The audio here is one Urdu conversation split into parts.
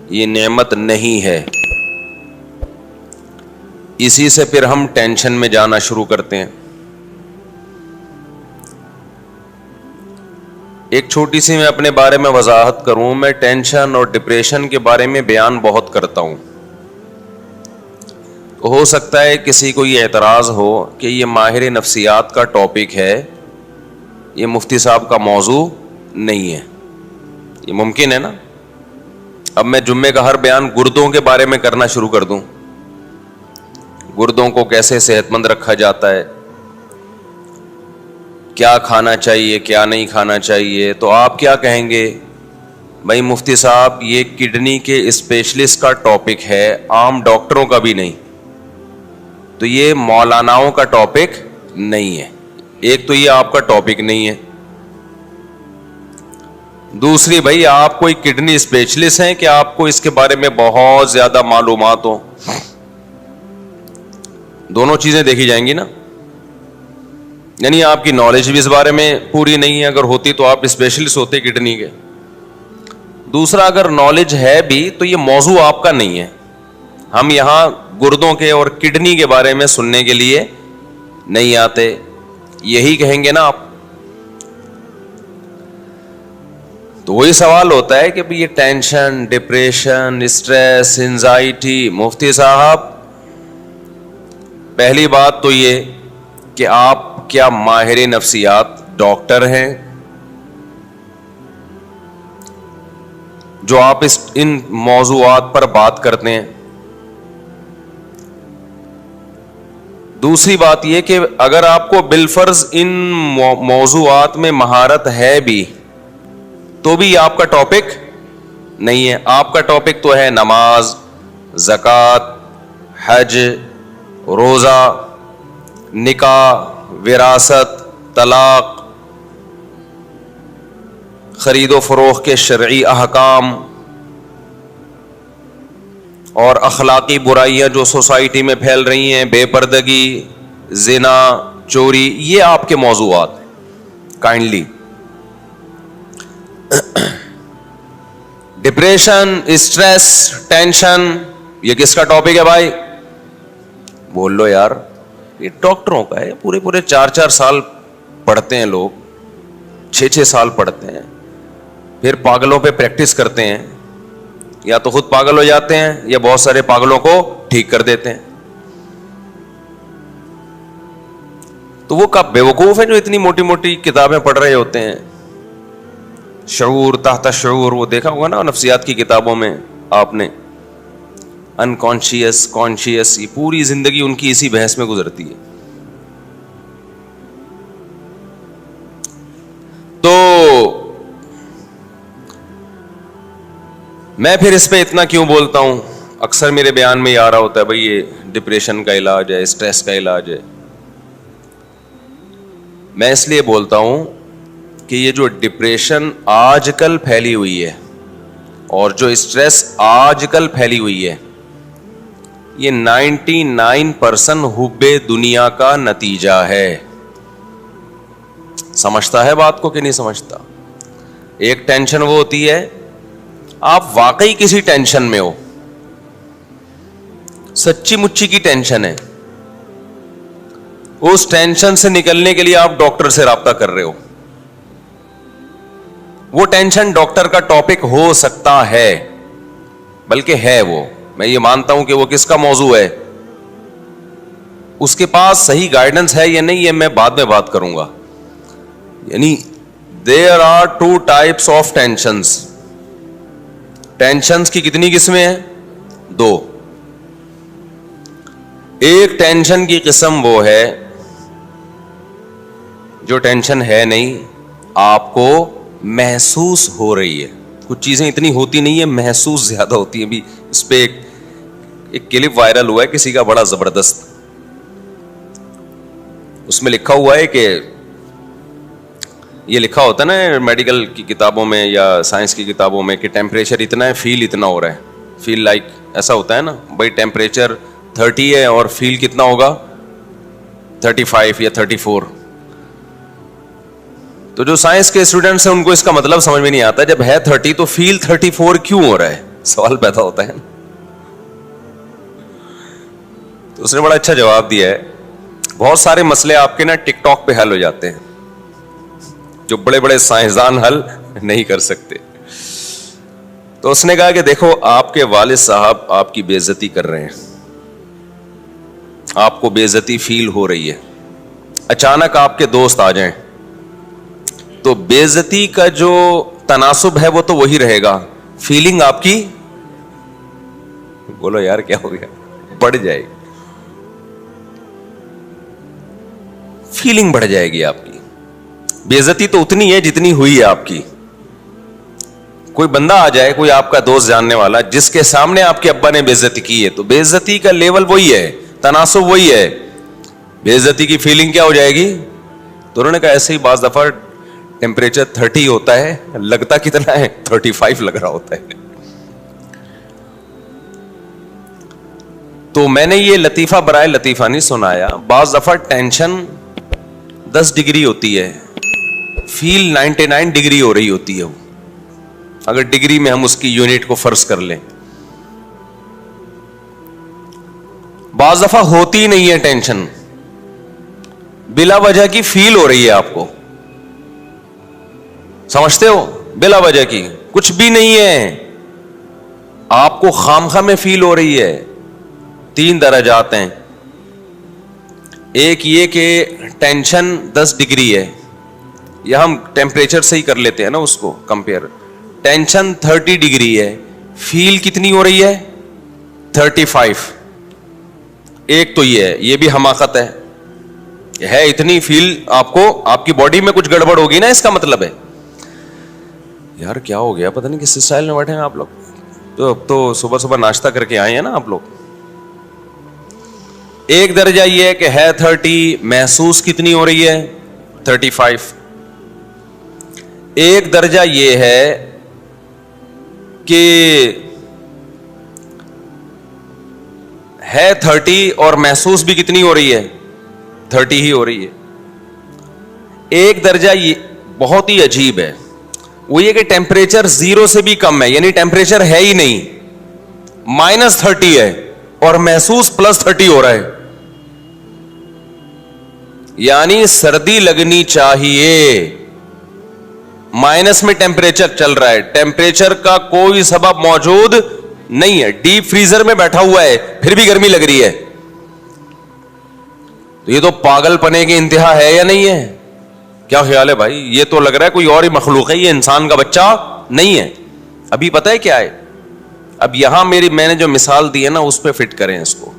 یہ نعمت نہیں ہے. اسی سے پھر ہم ٹینشن میں جانا شروع کرتے ہیں. ایک چھوٹی سی میں اپنے بارے میں وضاحت کروں. میں ٹینشن اور ڈپریشن کے بارے میں بیان بہت کرتا ہوں. ہو سکتا ہے کسی کو یہ اعتراض ہو کہ یہ ماہر نفسیات کا ٹاپک ہے, یہ مفتی صاحب کا موضوع نہیں ہے. یہ ممکن ہے نا. اب میں جمعے کا ہر بیان گردوں کے بارے میں کرنا شروع کر دوں, گردوں کو کیسے صحت مند رکھا جاتا ہے, کیا کھانا چاہیے کیا نہیں کھانا چاہیے, تو آپ کیا کہیں گے؟ بھائی مفتی صاحب یہ کڈنی کے اسپیشلسٹ کا ٹاپک ہے, عام ڈاکٹروں کا بھی نہیں. تو یہ مولاناؤں کا ٹاپک نہیں ہے. ایک تو یہ آپ کا ٹاپک نہیں ہے. دوسری بھائی آپ کوئی کڈنی اسپیشلسٹ ہیں کہ آپ کو اس کے بارے میں بہت زیادہ معلومات ہو؟ دونوں چیزیں دیکھی جائیں گی نا. یعنی آپ کی نالج بھی اس بارے میں پوری نہیں ہے, اگر ہوتی تو آپ اسپیشلسٹ ہوتے کڈنی کے. دوسرا اگر نالج ہے بھی تو یہ موضوع آپ کا نہیں ہے. ہم یہاں گردوں کے اور کڈنی کے بارے میں سننے کے لیے نہیں آتے. یہی کہیں گے نا آپ. تو وہی سوال ہوتا ہے کہ یہ ٹینشن, ڈپریشن, اسٹریس, انزائٹی, مفتی صاحب پہلی بات تو یہ کہ آپ کیا ماہر نفسیات ڈاکٹر ہیں جو آپ ان موضوعات پر بات کرتے ہیں؟ دوسری بات یہ کہ اگر آپ کو بالفرض ان موضوعات میں مہارت ہے بھی تو بھی آپ کا ٹاپک نہیں ہے. آپ کا ٹاپک تو ہے نماز, زکوٰۃ, حج, روزہ, نکاح, وراثت, طلاق, خرید و فروخت کے شرعی احکام اور اخلاقی برائیاں جو سوسائٹی میں پھیل رہی ہیں, بے پردگی, زنا, چوری, یہ آپ کے موضوعات ہیں. کائنڈلی ڈپریشن, اسٹریس, ٹینشن یہ کس کا ٹاپک ہے بھائی؟ بول لو یار. یہ ڈاکٹروں کا ہے. پورے 4 سال پڑھتے ہیں لوگ, 6 سال پڑھتے ہیں, پھر پاگلوں پہ پریکٹس کرتے ہیں. یا تو خود پاگل ہو جاتے ہیں یا بہت سارے پاگلوں کو ٹھیک کر دیتے ہیں. تو وہ کب بیوقوف ہیں جو اتنی موٹی موٹی کتابیں پڑھ رہے ہوتے ہیں؟ شعور, تحت شعور, وہ دیکھا ہوگا نا نفسیات کی کتابوں میں آپ نے. انکانشیس, کانشیس, یہ پوری زندگی ان کی اسی بحث میں گزرتی ہے. تو میں پھر اس پہ اتنا کیوں بولتا ہوں؟ اکثر میرے بیان میں یہ آ رہا ہوتا ہے بھائی یہ ڈپریشن کا علاج ہے, اسٹریس کا علاج ہے. میں اس لیے بولتا ہوں کہ یہ جو ڈپریشن آج کل پھیلی ہوئی ہے اور جو اسٹریس آج کل پھیلی ہوئی ہے, یہ 99% حب دنیا کا نتیجہ ہے. سمجھتا ہے بات کو کہ نہیں سمجھتا؟ ایک ٹینشن وہ ہوتی ہے آپ واقعی کسی ٹینشن میں ہو, سچی مچی کی ٹینشن ہے, اس ٹینشن سے نکلنے کے لیے آپ ڈاکٹر سے رابطہ کر رہے ہو. وہ ٹینشن ڈاکٹر کا ٹاپک ہو سکتا ہے, بلکہ ہے وہ. میں یہ مانتا ہوں کہ وہ کس کا موضوع ہے. اس کے پاس صحیح گائیڈنس ہے یا نہیں, یہ میں بعد میں بات کروں گا. یعنی there are 2 types of tensions. Tensions کی کتنی قسمیں ہیں؟ 2. ایک ٹینشن کی قسم وہ ہے جو ٹینشن ہے نہیں, آپ کو محسوس ہو رہی ہے. کچھ چیزیں اتنی ہوتی نہیں ہے, محسوس زیادہ ہوتی ہیں. بھی اس پہ ایک کلپ وائرل ہوا ہے کسی کا بڑا زبردست. اس میں لکھا ہوا ہے کہ یہ لکھا ہوتا ہے نا میڈیکل کی کتابوں میں یا سائنس کی کتابوں میں کہ ٹیمپریچر اتنا ہے, فیل اتنا ہو رہا ہے. فیل لائک ایسا ہوتا ہے نا بھائی, ٹیمپریچر 30 ہے اور فیل کتنا ہوگا 35 یا 34. تو جو سائنس کے اسٹوڈنٹس ہیں ان کو اس کا مطلب سمجھ میں نہیں آتا. جب ہے 30 تو فیل 34 کیوں ہو رہا ہے؟ سوال پیدا ہوتا ہے نا. تو اس نے بڑا اچھا جواب دیا ہے. بہت سارے مسئلے آپ کے نا ٹک ٹاک پہ حل ہو جاتے ہیں جو بڑے بڑے سائنسدان حل نہیں کر سکتے. تو اس نے کہا کہ دیکھو آپ کے والد صاحب آپ کی بے عزتی کر رہے ہیں, آپ کو بے عزتی فیل ہو رہی ہے, اچانک آپ کے دوست آ جائیں تو بے عزتی کا جو تناسب ہے وہ تو وہی رہے گا, فیلنگ آپ کی, بولو یار کیا ہو گیا, بڑھ جائے گی, فیلنگ بڑھ جائے گی آپ کی. بے عزتی تو اتنی ہے جتنی ہوئی ہے آپ کی. کوئی بندہ آ جائے, کوئی آپ کا دوست جاننے والا جس کے سامنے آپ کے ابا نے بے عزتی کی ہے, تو بے عزتی کا لیول وہی ہے, تناسب وہی ہے, بے عزتی کی فیلنگ کیا ہو جائے گی. تو انہوں نے کہا ایسے ہی بعض دفعہ ٹیمپریچر 30 ہوتا ہے, لگتا کتنا ہے 35 لگ رہا ہوتا ہے. تو میں نے یہ لطیفہ برائے لطیفہ نہیں سنایا. بعض دفعہ ٹینشن 10 ڈگری ہوتی ہے, فیل 99 ڈگری ہو رہی ہوتی ہے وہ, اگر ڈگری میں ہم اس کی یونٹ کو فرض کر لیں. بعض دفعہ ہوتی نہیں ہے ٹینشن, بلا وجہ کی فیل ہو رہی ہے آپ کو, سمجھتے ہو, بلا وجہ کی کچھ بھی نہیں ہے, آپ کو خامخواہ میں فیل ہو رہی ہے. 3 درجات ہیں. ایک یہ کہ ٹینشن 10 ڈگری ہے, یا ہم ٹیمپریچر سے ہی کر لیتے ہیں نا اس کو کمپیئر. ٹینشن 30 ڈگری ہے, فیل کتنی ہو رہی ہے 35. ایک تو یہ ہے, یہ بھی حماقت ہے اتنی فیل آپ کو, آپ کی باڈی میں کچھ گڑبڑ ہوگی نا, اس کا مطلب ہے یار کیا ہو گیا, پتہ نہیں کس اسٹائل میں بیٹھے ہیں آپ لوگ. تو اب تو صبح صبح ناشتہ کر کے آئے ہیں نا آپ لوگ. ایک درجہ یہ ہے کہ ہے 30, محسوس کتنی ہو رہی ہے 35. ایک درجہ یہ ہے کہ ہے 30 اور محسوس بھی کتنی ہو رہی ہے 30 ہی ہو رہی ہے. ایک درجہ یہ بہت ہی عجیب ہے, وہ یہ کہ ٹیمپریچر 0 سے بھی کم ہے, یعنی ٹیمپریچر ہے ہی نہیں, -30 ہے اور محسوس +30 ہو رہا ہے. یعنی سردی لگنی چاہیے, مائنس میں ٹیمپریچر چل رہا ہے, ٹیمپریچر کا کوئی سبب موجود نہیں ہے, ڈیپ فریزر میں بیٹھا ہوا ہے پھر بھی گرمی لگ رہی ہے. تو یہ تو پاگل پنے کی انتہا ہے یا نہیں ہے؟ کیا خیال ہے بھائی؟ یہ تو لگ رہا ہے کوئی اور ہی مخلوق ہے, یہ انسان کا بچہ نہیں ہے. ابھی پتہ ہے کیا ہے, اب یہاں میں نے جو مثال دی ہے نا اس پہ فٹ کریں اس کو.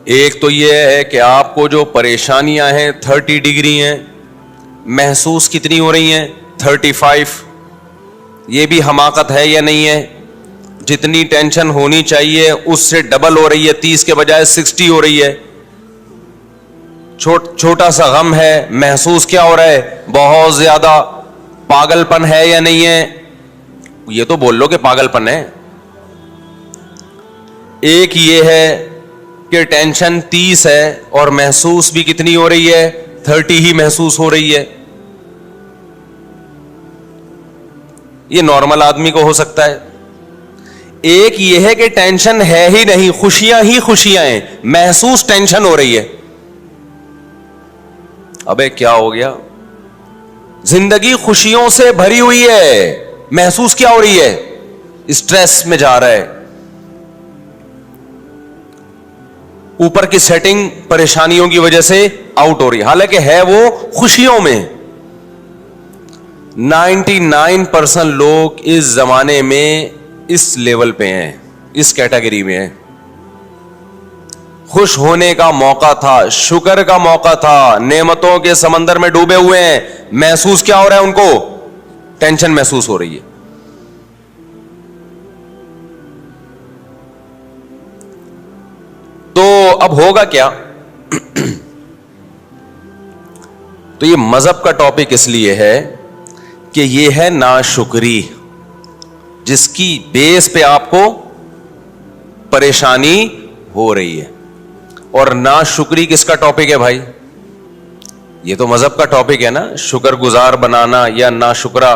ایک تو یہ ہے کہ آپ کو جو پریشانیاں ہیں 30 ڈگری ہیں, محسوس کتنی ہو رہی ہیں 35. یہ بھی حماقت ہے یا نہیں ہے؟ جتنی ٹینشن ہونی چاہیے اس سے ڈبل ہو رہی ہے, 30 کے بجائے 60 ہو رہی ہے. چھوٹا سا غم ہے, محسوس کیا ہو رہا ہے بہت زیادہ. پاگل پن ہے یا نہیں ہے؟ یہ تو بول لو کہ پاگل پن ہے. ایک یہ ہے کہ ٹینشن 30 ہے اور محسوس بھی کتنی ہو رہی ہے 30 ہی محسوس ہو رہی ہے. یہ نارمل آدمی کو ہو سکتا ہے. ایک یہ ہے کہ ٹینشن ہے ہی نہیں, خوشیاں ہی خوشیاں ہیں, محسوس ٹینشن ہو رہی ہے. ابے کیا ہو گیا, زندگی خوشیوں سے بھری ہوئی ہے, محسوس کیا ہو رہی ہے اسٹریس میں جا رہا ہے. اوپر کی سیٹنگ پریشانیوں کی وجہ سے آؤٹ ہو رہی ہے, حالانکہ ہے وہ خوشیوں میں. 99% لوگ اس زمانے میں اس لیول پہ ہیں, اس کیٹیگری میں ہیں. خوش ہونے کا موقع تھا, شکر کا موقع تھا, نعمتوں کے سمندر میں ڈوبے ہوئے ہیں, محسوس کیا ہو رہا ہے ان کو ٹینشن محسوس ہو رہی ہے. تو اب ہوگا کیا؟ تو یہ مذہب کا ٹاپک اس لیے ہے کہ یہ ہے ناشکری, جس کی بیس پہ آپ کو پریشانی ہو رہی ہے. اور ناشکری کس کا ٹاپک ہے بھائی؟ یہ تو مذہب کا ٹاپک ہے نا, شکر گزار بنانا یا ناشکرا.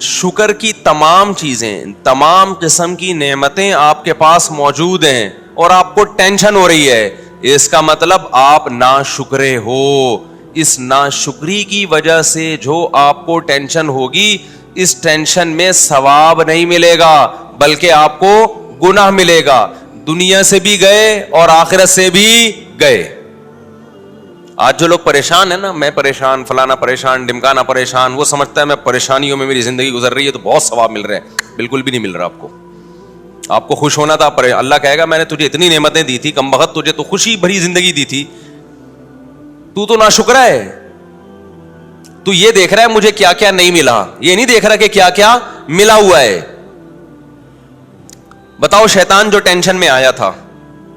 شکر کی تمام چیزیں, تمام قسم کی نعمتیں آپ کے پاس موجود ہیں اور آپ کو ٹینشن ہو رہی ہے, اس کا مطلب آپ ناشکرے ہو. اس ناشکری کی وجہ سے جو آپ کو ٹینشن ہوگی, اس ٹینشن میں ثواب نہیں ملے گا بلکہ آپ کو گناہ ملے گا. دنیا سے بھی گئے اور آخرت سے بھی گئے. آج جو لوگ پریشان ہیں نا, میں پریشان, فلانا پریشان, ڈمکانا پریشان, وہ سمجھتا ہے میں پریشانیوں میں میری زندگی گزر رہی ہے تو بہت ثواب مل رہے ہیں. بالکل بھی نہیں مل رہا آپ کو. آپ کو خوش ہونا تھا, اللہ کہے گا میں نے تجھے اتنی نعمتیں دی تھی, کم بخت تجھے تو خوشی بھری زندگی دی تھی, تو ناشکرا ہے. تو یہ دیکھ رہا ہے مجھے کیا کیا نہیں ملا, یہ نہیں دیکھ رہا کہ کیا کیا ملا ہوا ہے. بتاؤ شیطان جو ٹینشن میں آیا تھا,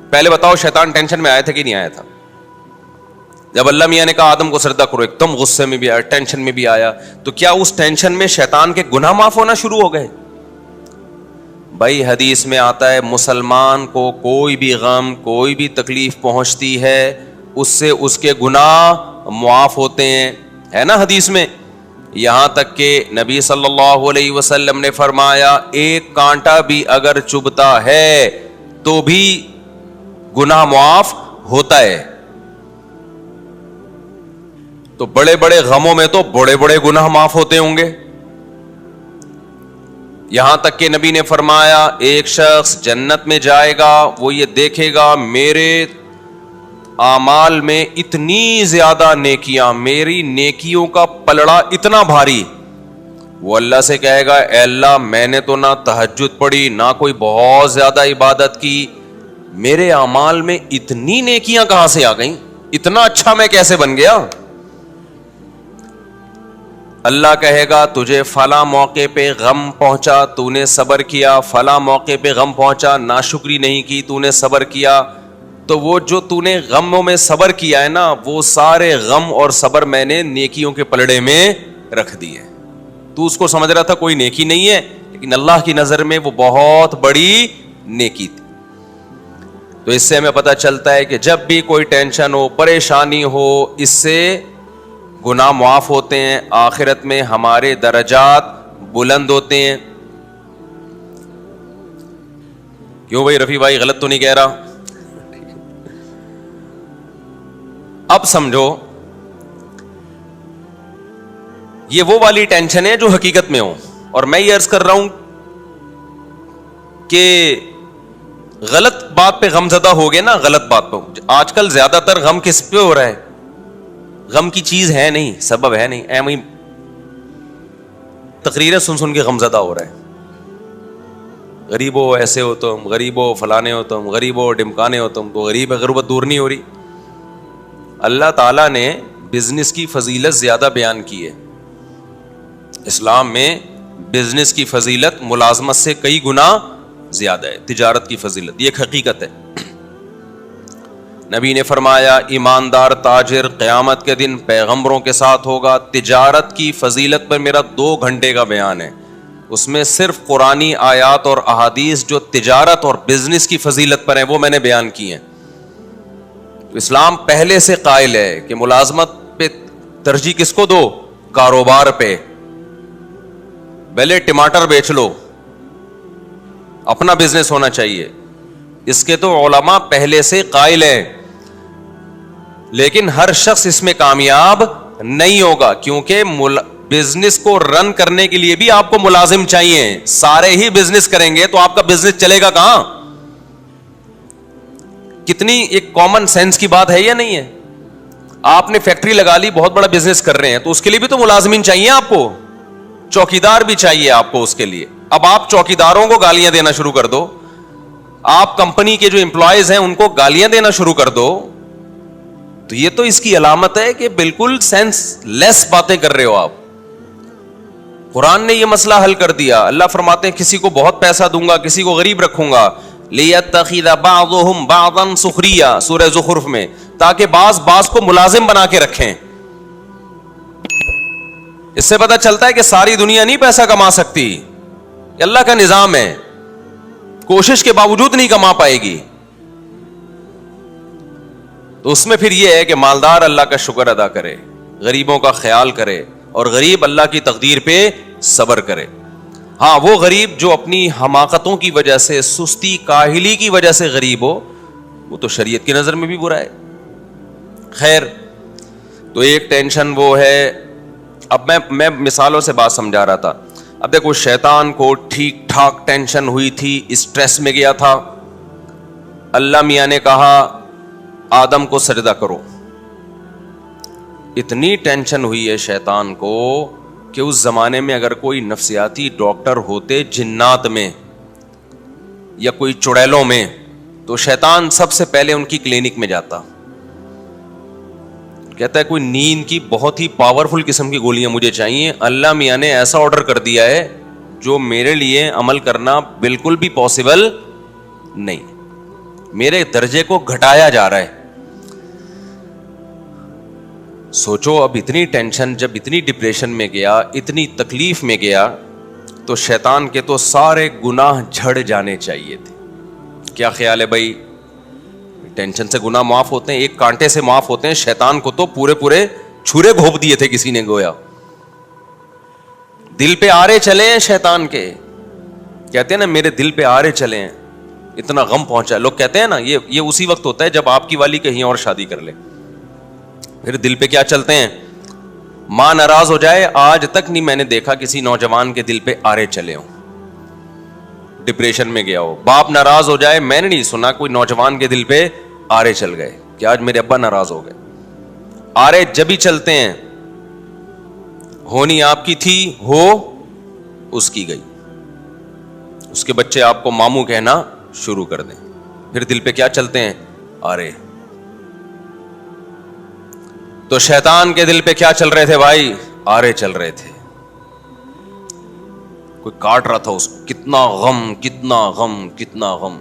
پہلے بتاؤ شیطان ٹینشن میں آیا تھا کہ نہیں آیا تھا؟ جب اللہ میاں نے کہا آدم کو سجدہ کرو, ایک دم غصے میں بھی آیا, ٹینشن میں بھی آیا, تو کیا اس ٹینشن میں شیطان کے گناہ معاف ہونا شروع ہو گئے؟ بھائی حدیث میں آتا ہے مسلمان کو کوئی بھی غم, کوئی بھی تکلیف پہنچتی ہے, اس سے اس کے گناہ معاف ہوتے ہیں, ہے نا حدیث میں. یہاں تک کہ نبی صلی اللہ علیہ وسلم نے فرمایا ایک کانٹا بھی اگر چبھتا ہے تو بھی گناہ معاف ہوتا ہے. تو بڑے بڑے غموں میں تو بڑے بڑے گناہ معاف ہوتے ہوں گے. یہاں تک کہ نبی نے فرمایا ایک شخص جنت میں جائے گا, وہ یہ دیکھے گا میرے اعمال میں اتنی زیادہ نیکیاں, میری نیکیوں کا پلڑا اتنا بھاری. وہ اللہ سے کہے گا اے اللہ میں نے تو نہ تہجد پڑھی, نہ کوئی بہت زیادہ عبادت کی, میرے اعمال میں اتنی نیکیاں کہاں سے آ گئیں, اتنا اچھا میں کیسے بن گیا؟ اللہ کہے گا تجھے فلاں موقع پہ غم پہنچا, تو نے صبر کیا, فلاں موقع پہ غم پہنچا, ناشکری نہیں کی, تو نے صبر کیا. تو وہ جو تو نے غموں میں صبر کیا ہے نا, وہ سارے غم اور صبر میں نے نیکیوں کے پلڑے میں رکھ دیے. تو اس کو سمجھ رہا تھا کوئی نیکی نہیں ہے, لیکن اللہ کی نظر میں وہ بہت بڑی نیکی تھی. تو اس سے ہمیں پتہ چلتا ہے کہ جب بھی کوئی ٹینشن ہو, پریشانی ہو, اس سے گناہ معاف ہوتے ہیں, آخرت میں ہمارے درجات بلند ہوتے ہیں. کیوں بھائی رفیع بھائی غلط تو نہیں کہہ رہا؟ اب سمجھو یہ وہ والی ٹینشن ہے جو حقیقت میں ہو, اور میں یہ عرض کر رہا ہوں کہ غلط بات پہ غم زدہ ہو گئے نا, غلط بات پہ. آج کل زیادہ تر غم کس پہ ہو رہا ہے؟ غم کی چیز ہے نہیں, سبب ہے نہیں, ایویں تقریریں سن سن کے غم زدہ ہو رہا ہے. غریب ہو ایسے ہو تم, غریب ہو فلانے ہو تم, غریب ہو ڈمکانے ہو تم. تو غریب ہے, غربت دور نہیں ہو رہی. اللہ تعالیٰ نے بزنس کی فضیلت زیادہ بیان کی ہے. اسلام میں بزنس کی فضیلت ملازمت سے کئی گنا زیادہ ہے, تجارت کی فضیلت, یہ ایک حقیقت ہے. نبی نے فرمایا ایماندار تاجر قیامت کے دن پیغمبروں کے ساتھ ہوگا. تجارت کی فضیلت پر میرا 2 گھنٹے کا بیان ہے, اس میں صرف قرآنی آیات اور احادیث جو تجارت اور بزنس کی فضیلت پر ہیں وہ میں نے بیان کی ہیں. اسلام پہلے سے قائل ہے کہ ملازمت پہ ترجیح کس کو دو؟ کاروبار پہ. پہلے ٹماٹر بیچ لو, اپنا بزنس ہونا چاہیے, اس کے تو علماء پہلے سے قائل ہیں. لیکن ہر شخص اس میں کامیاب نہیں ہوگا, کیونکہ بزنس کو رن کرنے کے لیے بھی آپ کو ملازم چاہیے. سارے ہی بزنس کریں گے تو آپ کا بزنس چلے گا کہاں؟ کتنی ایک کامن سینس کی بات ہے یا نہیں ہے؟ آپ نے فیکٹری لگا لی, بہت بڑا بزنس کر رہے ہیں, تو اس کے لیے بھی تو ملازمین چاہیے آپ کو, چوکیدار بھی چاہیے آپ کو اس کے لیے. اب آپ چوکیداروں کو گالیاں دینا شروع کر دو, آپ کمپنی کے جو امپلائیز ہیں ان کو گالیاں دینا شروع کر دو, تو یہ تو اس کی علامت ہے کہ بالکل سینس لیس باتیں کر رہے ہو آپ. قرآن نے یہ مسئلہ حل کر دیا. اللہ فرماتے ہیں کسی کو بہت پیسہ دوں گا, کسی کو غریب رکھوں گا. لِيَتَّخِذَ بَعْضُهُمْ بَعْضًا سُخْرِيًّا سورہ زخرف میں, تاکہ بعض کو ملازم بنا کے رکھیں. اس سے پتہ چلتا ہے کہ ساری دنیا نہیں پیسہ کما سکتی, یہ اللہ کا نظام ہے, کوشش کے باوجود نہیں کما پائے گی. تو اس میں پھر یہ ہے کہ مالدار اللہ کا شکر ادا کرے, غریبوں کا خیال کرے, اور غریب اللہ کی تقدیر پہ صبر کرے. ہاں وہ غریب جو اپنی حماقتوں کی وجہ سے, سستی کاہلی کی وجہ سے غریب ہو, وہ تو شریعت کی نظر میں بھی برا ہے. خیر, تو ایک ٹینشن وہ ہے. اب میں مثالوں سے بات سمجھا رہا تھا. اب دیکھو, شیطان کو ٹھیک ٹھاک ٹینشن ہوئی تھی, اسٹریس میں گیا تھا. اللہ میاں نے کہا آدم کو سجدہ کرو. اتنی ٹینشن ہوئی ہے شیطان کو کہ اس زمانے میں اگر کوئی نفسیاتی ڈاکٹر ہوتے جنات میں یا کوئی چڑیلوں میں, تو شیطان سب سے پہلے ان کی کلینک میں جاتا. کہتا ہے کوئی نیند کی بہت ہی پاورفل قسم کی گولیاں مجھے چاہیے. اللہ میاں نے ایسا آرڈر کر دیا ہے جو میرے لیے عمل کرنا بالکل بھی پاسبل نہیں, میرے درجے کو گھٹایا جا رہا ہے. سوچو, اب اتنی ٹینشن, جب اتنی ڈپریشن میں گیا, اتنی تکلیف میں گیا, تو شیطان کے تو سارے گناہ جھڑ جانے چاہیے تھے. کیا خیال ہے بھائی؟ ٹینشن سے گناہ معاف ہوتے ہیں, ایک کانٹے سے معاف ہوتے ہیں. شیطان کو تو پورے چھرے گھونپ دیے تھے کسی نے گویا. دل پہ آرے چلے ہیں شیطان کے, کہتے ہیں نا میرے دل پہ آرے چلے ہیں, اتنا غم پہنچا. لوگ کہتے ہیں نا یہ اسی وقت ہوتا ہے جب آپ کی والی کہیں اور شادی کر لے. پھر دل پہ کیا چلتے ہیں؟ ماں ناراض ہو جائے, آج تک نہیں میں نے دیکھا کسی نوجوان کے دل پہ آرے چلے ہوں, ڈپریشن میں گیا ہو. باپ ناراض ہو جائے, میں نے نہیں سنا کوئی نوجوان کے دل پہ آرے چل گئے کہ آج میرے ابا ناراض ہو گئے. آرے جب ہی چلتے ہیں, ہونی آپ کی تھی, ہو اس کی گئی, اس کے بچے آپ کو ماموں کہنا شروع کر دیں. پھر دل پہ کیا چلتے ہیں؟ آرے. تو شیطان کے دل پہ کیا چل رہے تھے بھائی؟ آرے چل رہے تھے. کوئی کاٹ رہا تھا اس کو, کتنا غم کتنا غم کتنا غم.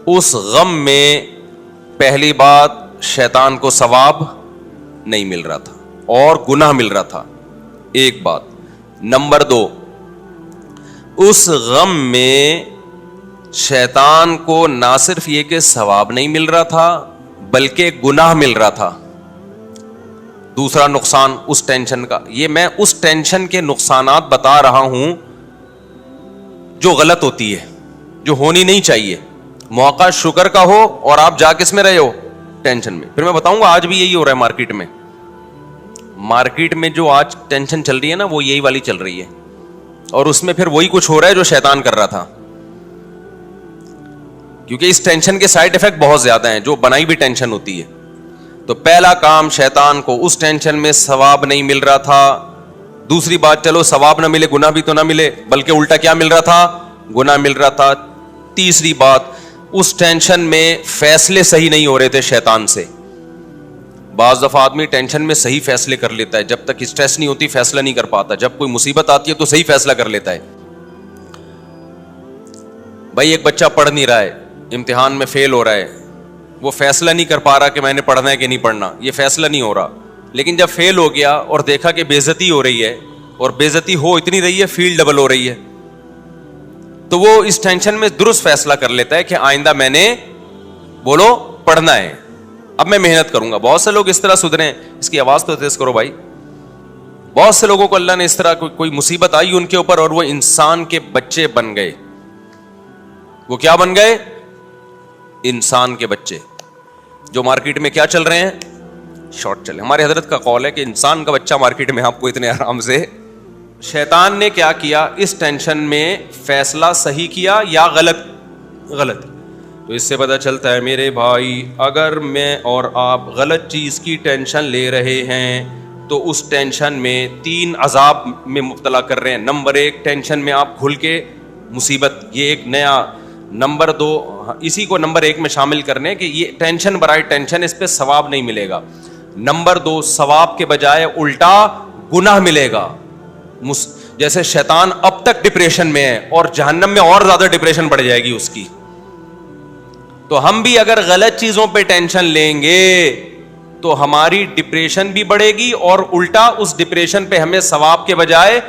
اس غم میں پہلی بات شیطان کو ثواب نہیں مل رہا تھا اور گناہ مل رہا تھا, ایک بات. نمبر 2, اس غم میں شیطان کو نہ صرف یہ کہ ثواب نہیں مل رہا تھا بلکہ گناہ مل رہا تھا. دوسرا نقصان اس ٹینشن کا, یہ میں اس ٹینشن کے نقصانات بتا رہا ہوں جو غلط ہوتی ہے, جو ہونی نہیں چاہیے. موقع شکر کا ہو اور آپ جا کس میں رہے ہو؟ ٹینشن میں. پھر میں بتاؤں گا آج بھی یہی ہو رہا ہے مارکیٹ میں جو آج ٹینشن چل رہی ہے نا, وہ یہی والی چل رہی ہے, اور اس میں پھر وہی کچھ ہو رہا ہے جو شیطان کر رہا تھا. کیونکہ اس ٹینشن کے سائیڈ افیکٹ بہت زیادہ ہیں, جو بنائی بھی ٹینشن ہوتی ہے. تو پہلا کام, شیطان کو اس ٹینشن میں ثواب نہیں مل رہا تھا. دوسری بات, چلو ثواب نہ ملے, گناہ بھی تو نہ ملے, بلکہ الٹا کیا مل رہا تھا؟ گناہ مل رہا تھا. تیسری بات, اس ٹینشن میں فیصلے صحیح نہیں ہو رہے تھے شیطان سے. بعض دفعہ آدمی ٹینشن میں صحیح فیصلے کر لیتا ہے, جب تک اسٹریس نہیں ہوتی فیصلہ نہیں کر پاتا. جب کوئی مصیبت آتی ہے تو صحیح فیصلہ کر لیتا ہے. بھائی ایک بچہ پڑھ نہیں رہا ہے, امتحان میں فیل ہو رہا ہے, وہ فیصلہ نہیں کر پا رہا کہ میں نے پڑھنا ہے کہ نہیں پڑھنا, یہ فیصلہ نہیں ہو رہا. لیکن جب فیل ہو گیا اور دیکھا کہ بے عزتی ہو رہی ہے, اور بے عزتی ہو اتنی رہی ہے فیل ڈبل ہو رہی ہے, تو وہ اس ٹینشن میں درست فیصلہ کر لیتا ہے کہ آئندہ میں نے بولو پڑھنا ہے, اب میں محنت کروں گا. بہت سے لوگ اس طرح سدھرے ہیں. اس کی آواز تو تیز کرو بھائی. بہت سے لوگوں کو اللہ نے اس طرح کوئی مصیبت آئی ان کے اوپر اور وہ انسان کے بچے بن گئے. وہ کیا بن گئے؟ انسان کے بچے. جو مارکیٹ میں کیا چل رہے ہیں؟ شارٹ چلے. ہمارے حضرت کا قول ہے کہ انسان کا بچہ مارکیٹ میں آپ کو اتنے آرام سے. شیطان نے کیا کیا؟ اس ٹینشن میں فیصلہ صحیح کیا یا غلط. تو اس سے پتہ چلتا ہے میرے بھائی, اگر میں اور آپ غلط چیز کی ٹینشن لے رہے ہیں تو اس ٹینشن میں 3 عذاب میں مبتلا کر رہے ہیں. نمبر 1, ٹینشن میں آپ کھل کے مصیبت, یہ ایک نیا. نمبر 2, اسی کو نمبر 1 میں شامل کرنے کہ یہ ٹینشن برائے ٹینشن, اس پہ ثواب نہیں ملے گا. نمبر 2, ثواب کے بجائے الٹا گناہ ملے گا. جیسے شیطان اب تک ڈپریشن میں ہے اور جہنم میں اور زیادہ ڈپریشن بڑھ جائے گی اس کی. تو ہم بھی اگر غلط چیزوں پہ ٹینشن لیں گے تو ہماری ڈپریشن بھی بڑھے گی اور الٹا اس ڈپریشن پہ ہمیں ثواب کے بجائے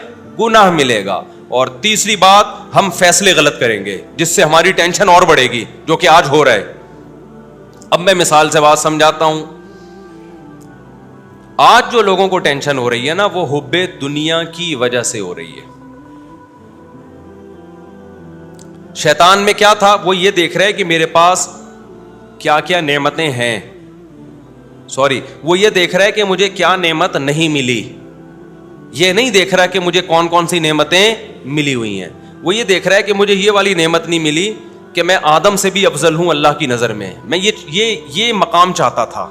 گناہ ملے گا. اور تیسری بات, ہم فیصلے غلط کریں گے جس سے ہماری ٹینشن اور بڑھے گی, جو کہ آج ہو رہا ہے. اب میں مثال سے بات سمجھاتا ہوں. آج جو لوگوں کو ٹینشن ہو رہی ہے نا وہ حب دنیا کی وجہ سے ہو رہی ہے. شیطان میں کیا تھا؟ وہ یہ دیکھ رہا ہے کہ میرے پاس کیا کیا نعمتیں ہیں. وہ یہ دیکھ رہا ہے کہ مجھے کیا نعمت نہیں ملی. یہ نہیں دیکھ رہا کہ مجھے کون کون سی نعمتیں ملی ہوئی ہیں. وہ یہ دیکھ رہا ہے کہ مجھے یہ والی نعمت نہیں ملی کہ میں آدم سے بھی افضل ہوں اللہ کی نظر میں. میں یہ مقام چاہتا تھا.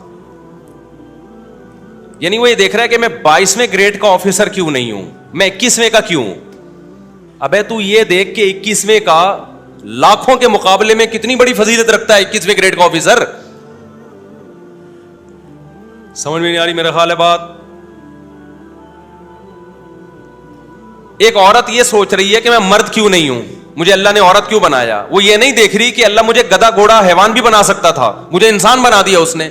یعنی وہ یہ دیکھ رہا ہے کہ میں 22ویں گریڈ کا آفیسر کیوں نہیں ہوں, میں 21ویں کا کیوں ہوں. ابے تو یہ دیکھ کہ 21ویں کا لاکھوں کے مقابلے میں کتنی بڑی فضیلت رکھتا ہے 21ویں گریڈ کا آفیسر. سمجھ میں نہیں آ رہی میرا خیال ہے بات. ایک عورت یہ سوچ رہی ہے کہ میں مرد کیوں نہیں ہوں, مجھے اللہ نے عورت کیوں بنایا. وہ یہ نہیں دیکھ رہی کہ اللہ مجھے گدھا گھوڑا حیوان بھی بنا سکتا تھا, مجھے انسان بنا دیا اس نے.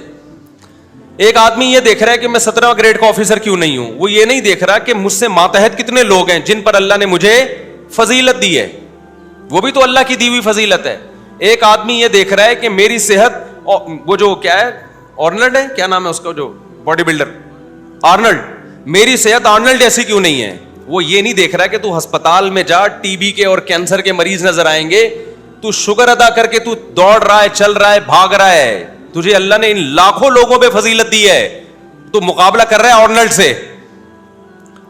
ایک آدمی یہ دیکھ رہا ہے کہ میں 17واں گریڈ کا آفیسر کیوں نہیں ہوں. وہ یہ نہیں دیکھ رہا کہ مجھ سے ماتحت کتنے لوگ ہیں جن پر اللہ نے مجھے فضیلت دی ہے, وہ بھی تو اللہ کی دی ہوئی فضیلت ہے. ایک آدمی یہ دیکھ رہا ہے کہ میری صحت, وہ جو کیا ہے آرنلڈ ہے, کیا نام ہے اس کا جو باڈی بلڈر, آرنلڈ, میری صحت آرنلڈ جیسی کیوں نہیں ہے. وہ یہ نہیں دیکھ رہا کہ تو ہسپتال میں جا, ٹی بی کے اور کینسر کے مریض نظر آئیں گے, تو شکر ادا کر کے تو دوڑ رہا ہے, چل رہا ہے, بھاگ رہا ہے. تجھے اللہ نے ان لاکھوں لوگوں پہ فضیلت دی ہے, تو مقابلہ کر رہا ہے آرنلڈ سے.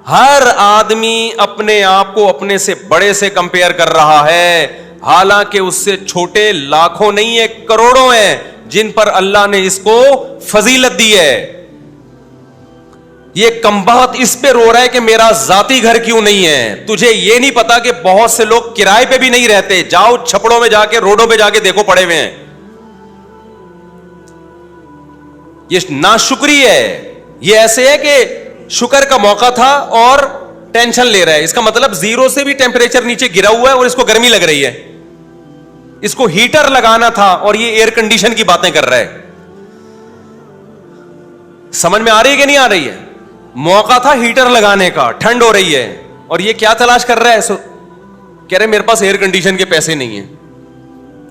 ہر آدمی اپنے آپ کو اپنے سے بڑے سے کمپیئر کر رہا ہے, حالانکہ اس سے چھوٹے لاکھوں نہیں ہے, کروڑوں ہیں جن پر اللہ نے اس کو فضیلت دی ہے. یہ کمبخت اس پہ رو رہا ہے کہ میرا ذاتی گھر کیوں نہیں ہے. تجھے یہ نہیں پتا کہ بہت سے لوگ کرائے پہ بھی نہیں رہتے. جاؤ چھپڑوں میں جا کے, روڈوں پہ جا کے دیکھو, پڑے ہوئے ہیں. یہ ناشکری ہے. یہ ایسے ہے کہ شکر کا موقع تھا اور ٹینشن لے رہا ہے. اس کا مطلب 0 سے بھی ٹیمپریچر نیچے گرا ہوا ہے اور اس کو گرمی لگ رہی ہے. اس کو ہیٹر لگانا تھا اور یہ ایئر کنڈیشن کی باتیں کر رہا ہے. سمجھ میں آ رہی ہے کہ نہیں آ رہی ہے؟ موقع تھا ہیٹر لگانے کا, ٹھنڈ ہو رہی ہے, اور یہ کیا تلاش کر رہا ہے, کہہ رہے میرے پاس ایئر کنڈیشن کے پیسے نہیں ہیں.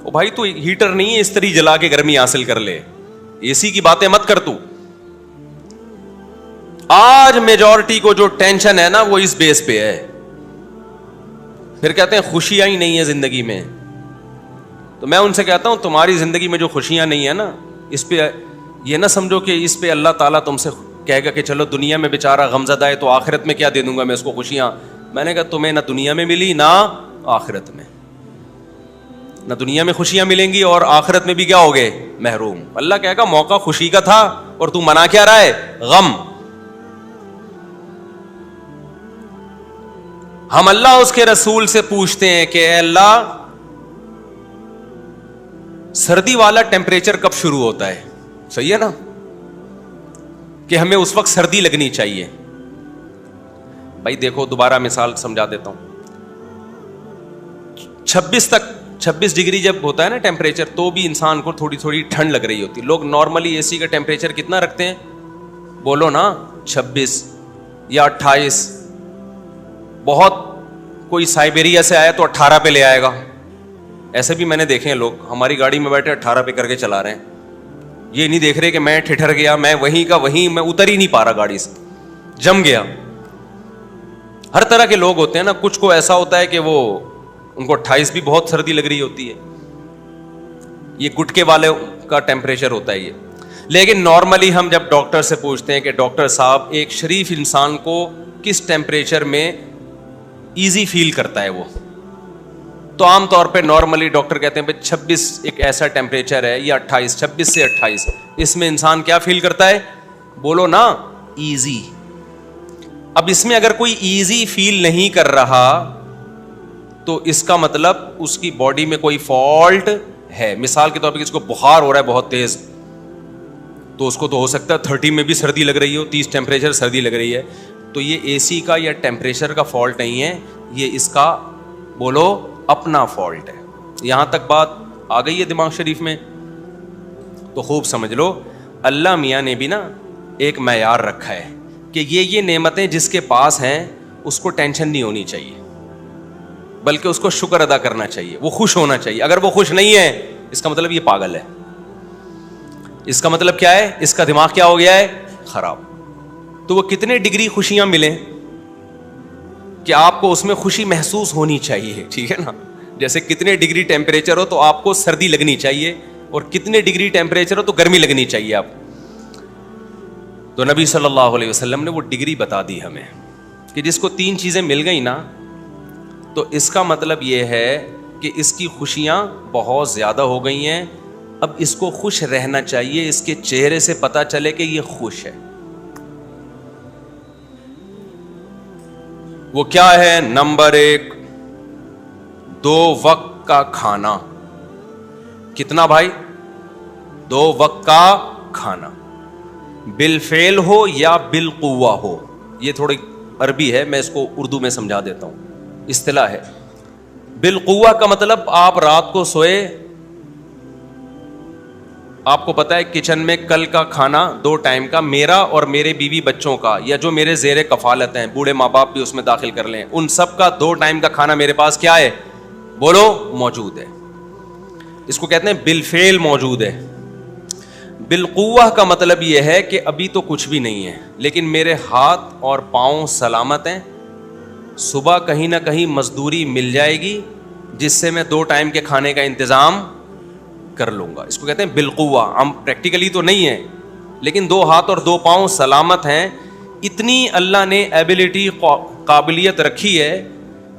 او بھائی تو ہیٹر نہیں ہے, استری جلا کے گرمی حاصل کر لے, اے سی کی باتیں مت کر تو. آج میجورٹی کو جو ٹینشن ہے نا وہ اس بیس پہ ہے. پھر کہتے ہیں خوشیاں ہی نہیں ہے زندگی میں. تو میں ان سے کہتا ہوں تمہاری زندگی میں جو خوشیاں نہیں ہے نا, اس پہ یہ نہ سمجھو کہ اس پہ اللہ تعالیٰ تم سے کہے گا کہ چلو دنیا میں بیچارہ غمزدہ ہے تو آخرت میں کیا دے دوں گا میں اس کو خوشیاں. میں نے کہا تمہیں نہ دنیا میں ملی نہ آخرت میں, نہ دنیا میں خوشیاں ملیں گی اور آخرت میں بھی کیا ہوگے, محروم. اللہ کہے گا موقع خوشی کا تھا اور تو منا کیا رہا ہے, غم. ہم اللہ اس کے رسول سے پوچھتے ہیں کہ اے اللہ سردی والا ٹیمپریچر کب شروع ہوتا ہے؟ صحیح ہے نا کہ ہمیں اس وقت سردی لگنی چاہیے. بھائی دیکھو دوبارہ مثال سمجھا دیتا ہوں. 26 ڈگری جب ہوتا ہے نا ٹیمپریچر, تو بھی انسان کو تھوڑی تھوڑی ٹھنڈ لگ رہی ہوتی. لوگ نارملی اے سی کا ٹیمپریچر کتنا رکھتے ہیں, بولو نا, 26 یا 28. بہت کوئی سائبیریا سے آیا تو 18 پہ لے آئے گا. ایسے بھی میں نے دیکھے ہیں لوگ ہماری گاڑی میں بیٹھے 18 پہ کر کے چلا رہے ہیں. یہ نہیں دیکھ رہے کہ میں ٹھٹر گیا, میں وہیں کا وہیں, میں اتر ہی نہیں پا رہا گاڑی سے, جم گیا. ہر طرح کے لوگ ہوتے ہیں نا. کچھ کو ایسا ہوتا ہے کہ وہ ان کو 28 بھی بہت سردی لگ رہی ہوتی ہے. یہ گٹکے والے کا ٹیمپریچر ہوتا ہے یہ. لیکن نارملی ہم جب ڈاکٹر سے پوچھتے ہیں کہ ڈاکٹر صاحب ایک شریف انسان کو کس ٹیمپریچر میں ایزی فیل کرتا ہے وہ, تو عام طور پہ نارملی ڈاکٹر کہتے ہیں 26 ایک ایسا ٹیمپریچر ہے, یا 28, 26 سے 28, اس میں انسان کیا فیل کرتا ہے, بولو نا, ایزی. اب اس میں اگر کوئی ایزی فیل نہیں کر رہا تو اس کا مطلب اس کی باڈی میں کوئی فالٹ ہے. مثال کے طور پہ کسی کو بخار ہو رہا ہے بہت تیز, تو اس کو تو ہو سکتا ہے 30 میں بھی سردی لگ رہی ہو, 30 ٹیمپریچر سردی لگ رہی ہے. تو یہ اے سی کا یا ٹیمپریچر کا فالٹ نہیں ہے, یہ اس کا بولو اپنا فالٹ ہے. یہاں تک بات آ گئی ہے دماغ شریف میں؟ تو خوب سمجھ لو, اللہ میاں نے بھی نا ایک معیار رکھا ہے کہ یہ نعمتیں جس کے پاس ہیں اس کو ٹینشن نہیں ہونی چاہیے, بلکہ اس کو شکر ادا کرنا چاہیے, وہ خوش ہونا چاہیے. اگر وہ خوش نہیں ہے اس کا مطلب یہ پاگل ہے. اس کا مطلب کیا ہے, اس کا دماغ کیا ہو گیا ہے, خراب. تو وہ کتنے ڈگری خوشیاں ملیں کہ آپ کو اس میں خوشی محسوس ہونی چاہیے, ٹھیک ہے نا. جیسے کتنے ڈگری ٹیمپریچر ہو تو آپ کو سردی لگنی چاہیے, اور کتنے ڈگری ٹیمپریچر ہو تو گرمی لگنی چاہیے آپ. تو نبی صلی اللہ علیہ وسلم نے وہ ڈگری بتا دی ہمیں کہ جس کو 3 چیزیں مل گئی نا, تو اس کا مطلب یہ ہے کہ اس کی خوشیاں بہت زیادہ ہو گئی ہیں. اب اس کو خوش رہنا چاہیے, اس کے چہرے سے پتا چلے کہ یہ خوش ہے. وہ کیا ہے؟ نمبر 1, 2 وقت کا کھانا. کتنا بھائی؟ 2 وقت کا کھانا, بالفعل ہو یا بالقوہ ہو. یہ تھوڑی عربی ہے, میں اس کو اردو میں سمجھا دیتا ہوں. اصطلاح ہے بالقوہ کا مطلب آپ رات کو سوئے, آپ کو پتا ہے کچن میں کل کا کھانا 2 ٹائم کا, میرا اور میرے بیوی بچوں کا, یا جو میرے زیر کفالت ہیں, بوڑھے ماں باپ بھی اس میں داخل کر لیں, ان سب کا 2 ٹائم کا کھانا میرے پاس کیا ہے؟ بولو, موجود ہے. اس کو کہتے ہیں بالفعل موجود ہے. بالقوہ کا مطلب یہ ہے کہ ابھی تو کچھ بھی نہیں ہے, لیکن میرے ہاتھ اور پاؤں سلامت ہیں, صبح کہیں نہ کہیں مزدوری مل جائے گی جس سے میں 2 ٹائم کے کھانے کا انتظام کر لوں گا. اس کو کہتے ہیں بالقوہ. ہم پریکٹیکلی تو نہیں ہے, لیکن 2 ہاتھ اور 2 پاؤں سلامت ہیں. اتنی اللہ نے ایبلٹی, قابلیت رکھی ہے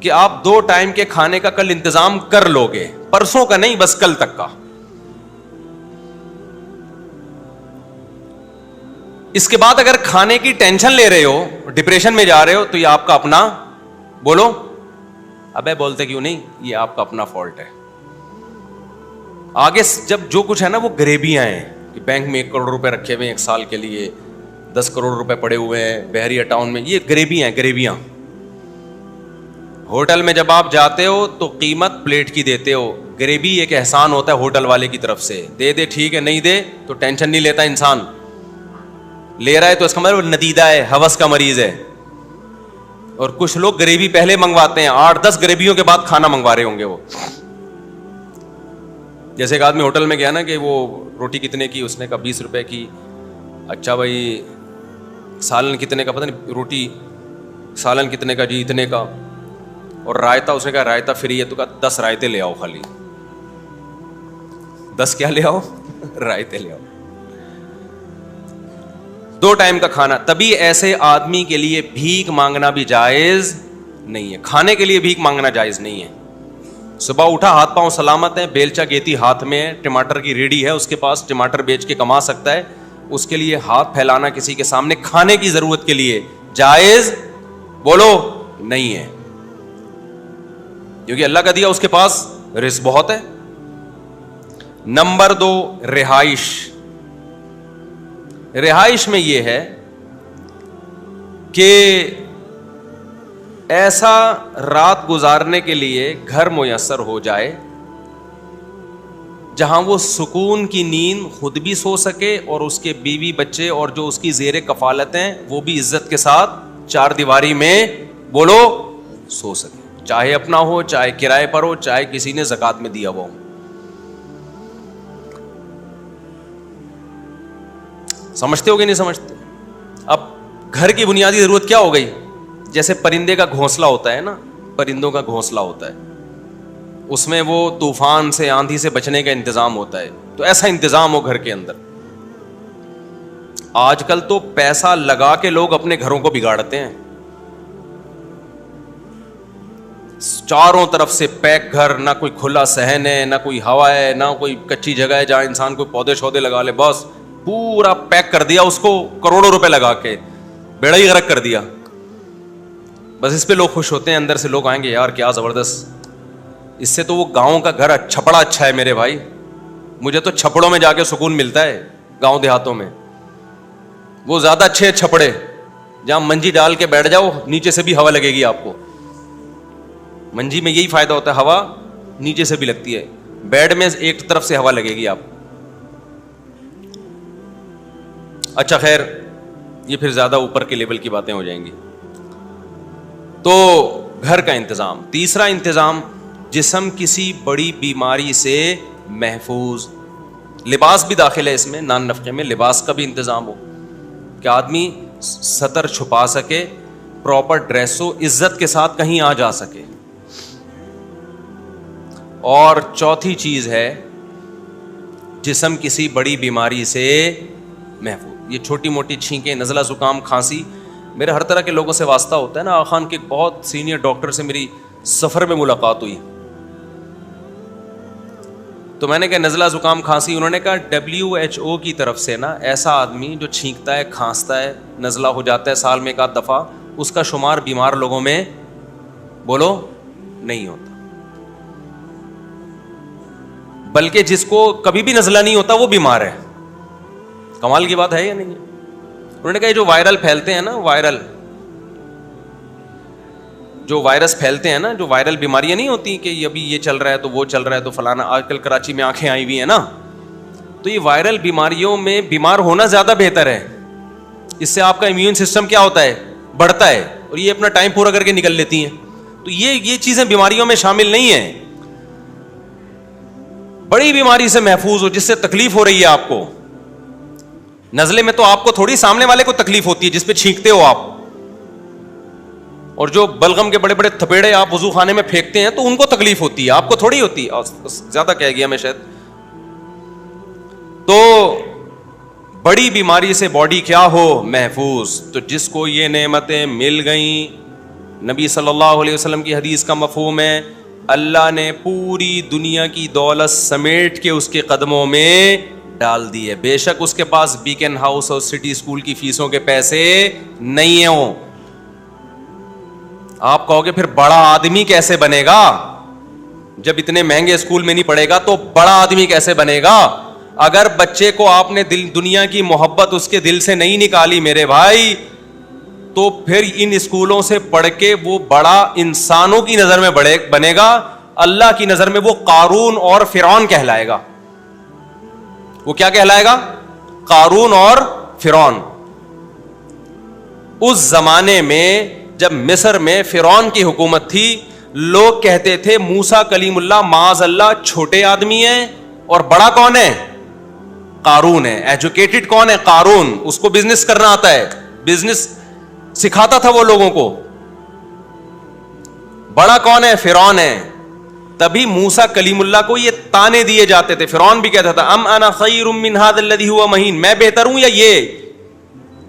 کہ آپ 2 ٹائم کے کھانے کا کل انتظام کر لو گے, پرسوں کا نہیں, بس کل تک کا. اس کے بعد اگر کھانے کی ٹینشن لے رہے ہو, ڈپریشن میں جا رہے ہو, تو یہ آپ کا اپنا, بولو, ابے بولتے کیوں نہیں, یہ آپ کا اپنا فالٹ ہے. آگے جب جو کچھ ہے نا وہ گریبیاں ہیں کہ بینک میں 1 کروڑ روپے رکھے ہوئے ہیں 1 سال کے لیے, 10 کروڑ روپے پڑے ہوئے ہیں بحریہ ٹاؤن میں, یہ گریبیاں ہیں, گریبیاں. ہوٹل میں جب آپ جاتے ہو تو قیمت پلیٹ کی دیتے ہو, گریبی ایک احسان ہوتا ہے ہوٹل والے کی طرف سے, دے دے ٹھیک ہے, نہیں دے تو ٹینشن نہیں لیتا انسان. لے رہا ہے تو اس کا مطلب ندیدہ ہے, ہوس کا مریض ہے. اور کچھ لوگ گریوی پہلے منگواتے ہیں, 8-10 گریویوں کے بعد کھانا منگوا رہے ہوں گے وہ. جیسے ایک آدمی ہوٹل میں گیا نا کہ وہ روٹی کتنے کی, اس نے کہا 20 روپے کی. اچھا بھائی سالن کتنے کا, پتہ نہیں, روٹی سالن کتنے کا جی, اتنے کا. اور رائتا, اس نے کہا رائتا فری ہے, تو کہا 10 رائتے لے آؤ, خالی 10 کیا لے آؤ؟ رائتے لے آؤ. 2 ٹائم کا کھانا. تبھی ایسے آدمی کے لیے بھیک مانگنا بھی جائز نہیں ہے, کھانے کے لیے بھیک مانگنا جائز نہیں ہے. صبح اٹھا, ہاتھ پاؤں سلامت ہیں, بیلچا گیتی ہاتھ میں ہے, ٹماٹر کی ریڑھی ہے اس کے پاس, ٹماٹر بیچ کے کما سکتا ہے, اس کے لیے ہاتھ پھیلانا کسی کے سامنے کھانے کی ضرورت کے لیے جائز, بولو, نہیں ہے. کیونکہ اللہ کا دیا اس کے پاس رزق بہت ہے. نمبر 2, رہائش. رہائش میں یہ ہے کہ ایسا رات گزارنے کے لیے گھر میسر ہو جائے جہاں وہ سکون کی نیند خود بھی سو سکے, اور اس کے بیوی بچے اور جو اس کی زیر کفالت ہیں وہ بھی عزت کے ساتھ 4 دیواری میں, بولو, سو سکے. چاہے اپنا ہو, چاہے کرائے پر ہو, چاہے کسی نے زکات میں دیا ہوا ہو. سمجھتے ہو کہ نہیں سمجھتے؟ اب گھر کی بنیادی ضرورت کیا ہو گئی؟ جیسے پرندے کا گھونسلہ ہوتا ہے نا, پرندوں کا گھونسلہ ہوتا ہے, اس میں وہ طوفان سے, آندھی سے بچنے کا انتظام ہوتا ہے, تو ایسا انتظام ہو گھر کے اندر. آج کل تو پیسہ لگا کے لوگ اپنے گھروں کو بگاڑتے ہیں, چاروں طرف سے پیک گھر, نہ کوئی کھلا صحن ہے, نہ کوئی ہوا ہے, نہ کوئی کچی جگہ ہے جہاں انسان کوئی پودے شودے لگا لے, بس پورا پیک کر دیا اس کو کروڑوں روپے لگا کے, بیڑا ہی غرق کر دیا. بس اس پہ لوگ خوش ہوتے ہیں, اندر سے لوگ آئیں گے یار کیا زبردست, اس سے تو وہ گاؤں کا گھر چھپڑا اچھا ہے میرے بھائی. مجھے تو چھپڑوں میں جا کے سکون ملتا ہے, گاؤں دیہاتوں میں وہ زیادہ اچھے ہیں چھپڑے, جہاں منجی ڈال کے بیٹھ جاؤ, نیچے سے بھی ہوا لگے گی آپ کو. منجی میں یہی فائدہ ہوتا ہے, ہوا نیچے سے بھی لگتی ہے, بیڈ میں ایک طرف سے ہوا لگے گی آپ. اچھا خیر, یہ پھر زیادہ اوپر کے لیول کی باتیں ہو جائیں گی. تو گھر کا انتظام. تیسرا انتظام, جسم کسی بڑی بیماری سے محفوظ. لباس بھی داخل ہے اس میں, نان نفقے میں لباس کا بھی انتظام ہو کہ آدمی سطر چھپا سکے, پراپر ڈریس ہو, عزت کے ساتھ کہیں آ جا سکے. اور چوتھی چیز ہے جسم کسی بڑی بیماری سے محفوظ. یہ چھوٹی موٹی چھینکیں, نزلہ زکام, کھانسی, میرے ہر طرح کے لوگوں سے واسطہ ہوتا ہے نا. آخان کے بہت سینئر ڈاکٹر سے میری سفر میں ملاقات ہوئی, تو میں نے کہا نزلہ زکام کھانسی, انہوں نے کہا WHO کی طرف سے نا ایسا آدمی جو چھینکتا ہے, کھانستا ہے, نزلہ ہو جاتا ہے سال میں ایک آدھ دفعہ, اس کا شمار بیمار لوگوں میں بولو نہیں ہوتا, بلکہ جس کو کبھی بھی نزلہ نہیں ہوتا وہ بیمار ہے. کمال کی بات ہے یا نہیں؟ انہوں نے کہا جو وائرل پھیلتے ہیں نا, جو وائرس پھیلتے ہیں نا, جو وائرل بیماریاں نہیں ہوتی کہ ابھی یہ چل رہا ہے تو وہ چل رہا ہے تو فلانا, آج کل کراچی میں آنکھیں آئی ہوئی ہیں نا, تو یہ وائرل بیماریوں میں بیمار ہونا زیادہ بہتر ہے. اس سے آپ کا امیون سسٹم کیا ہوتا ہے, بڑھتا ہے, اور یہ اپنا ٹائم پورا کر کے نکل لیتی ہیں. تو یہ چیزیں بیماریوں میں شامل نہیں ہیں. بڑی بیماری سے محفوظ ہو جس سے تکلیف ہو رہی ہے آپ کو. نزلے میں تو آپ کو تھوڑی, سامنے والے کو تکلیف ہوتی ہے جس پہ چھینکتے ہو آپ, اور جو بلغم کے بڑے بڑے تھپیڑے آپ وضو خانے میں پھینکتے ہیں تو ان کو تکلیف ہوتی ہے, آپ کو تھوڑی ہوتی ہے. زیادہ کہہ گیا میں شاید. تو بڑی بیماری سے باڈی کیا ہو, محفوظ. تو جس کو یہ نعمتیں مل گئیں, نبی صلی اللہ علیہ وسلم کی حدیث کا مفہوم ہے, اللہ نے پوری دنیا کی دولت سمیٹ کے اس کے قدموں میں ڈال دی ہے. بے شک اس کے پاس بیکن ہاؤس اور سٹی اسکول کی فیسوں کے پیسے نہیں ہوں. آپ کہو گے پھر بڑا آدمی کیسے بنے گا, جب اتنے مہنگے اسکول میں نہیں پڑھے گا تو بڑا آدمی کیسے بنے گا؟ اگر بچے کو آپ نے دنیا کی محبت اس کے دل سے نہیں نکالی میرے بھائی, تو پھر ان اسکولوں سے پڑھ کے وہ بڑا انسانوں کی نظر میں بنے گا, اللہ کی نظر میں وہ قارون اور فرعون کہلائے گا. وہ کیا کہلائے گا؟ قارون اور فرعون. اس زمانے میں جب مصر میں فرعون کی حکومت تھی, لوگ کہتے تھے موسیٰ کلیم اللہ معاذ اللہ چھوٹے آدمی ہیں, اور بڑا کون ہے؟ قارون ہے. ایجوکیٹڈ کون ہے؟ قارون. اس کو بزنس کرنا آتا ہے, بزنس سکھاتا تھا وہ لوگوں کو. بڑا کون ہے؟ فرعون ہے. تبھی موسیٰ کلیم اللہ کو یہ تانے دیے جاتے تھے. فرعون بھی کہتا تھا ام انا خیر من ھذا الذی ھو مہین, میں بہتر ہوں یا یہ,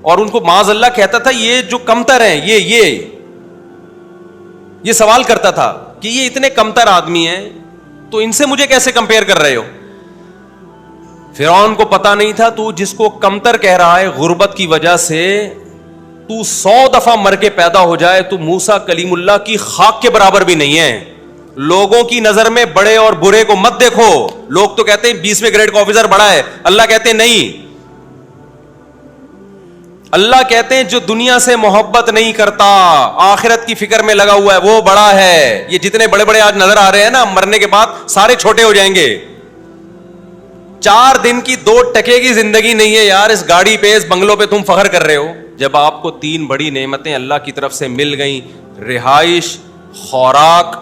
اور ان کو معاذ اللہ کہتا تھا یہ جو کمتر ہیں, یہ سوال کرتا تھا کہ یہ اتنے کمتر آدمی ہیں تو ان سے مجھے کیسے کمپیئر کر رہے ہو. فرعون کو پتا نہیں تھا تو جس کو کمتر کہہ رہا ہے غربت کی وجہ سے, تو 100 دفعہ مر کے پیدا ہو جائے تو موسیٰ کلیم اللہ کی خاک کے برابر بھی نہیں ہے. لوگوں کی نظر میں بڑے اور برے کو مت دیکھو. لوگ تو کہتے ہیں 20ویں گریڈ کا آفیسر بڑا ہے, اللہ کہتے ہیں نہیں. اللہ کہتے ہیں جو دنیا سے محبت نہیں کرتا, آخرت کی فکر میں لگا ہوا ہے, وہ بڑا ہے. یہ جتنے بڑے بڑے آج نظر آ رہے ہیں نا, مرنے کے بعد سارے چھوٹے ہو جائیں گے. 4 دن کی 2 ٹکے کی زندگی نہیں ہے یار, اس گاڑی پہ, اس بنگلوں پہ تم فخر کر رہے ہو. جب آپ کو 3 بڑی نعمتیں اللہ کی طرف سے مل گئیں, رہائش, خوراک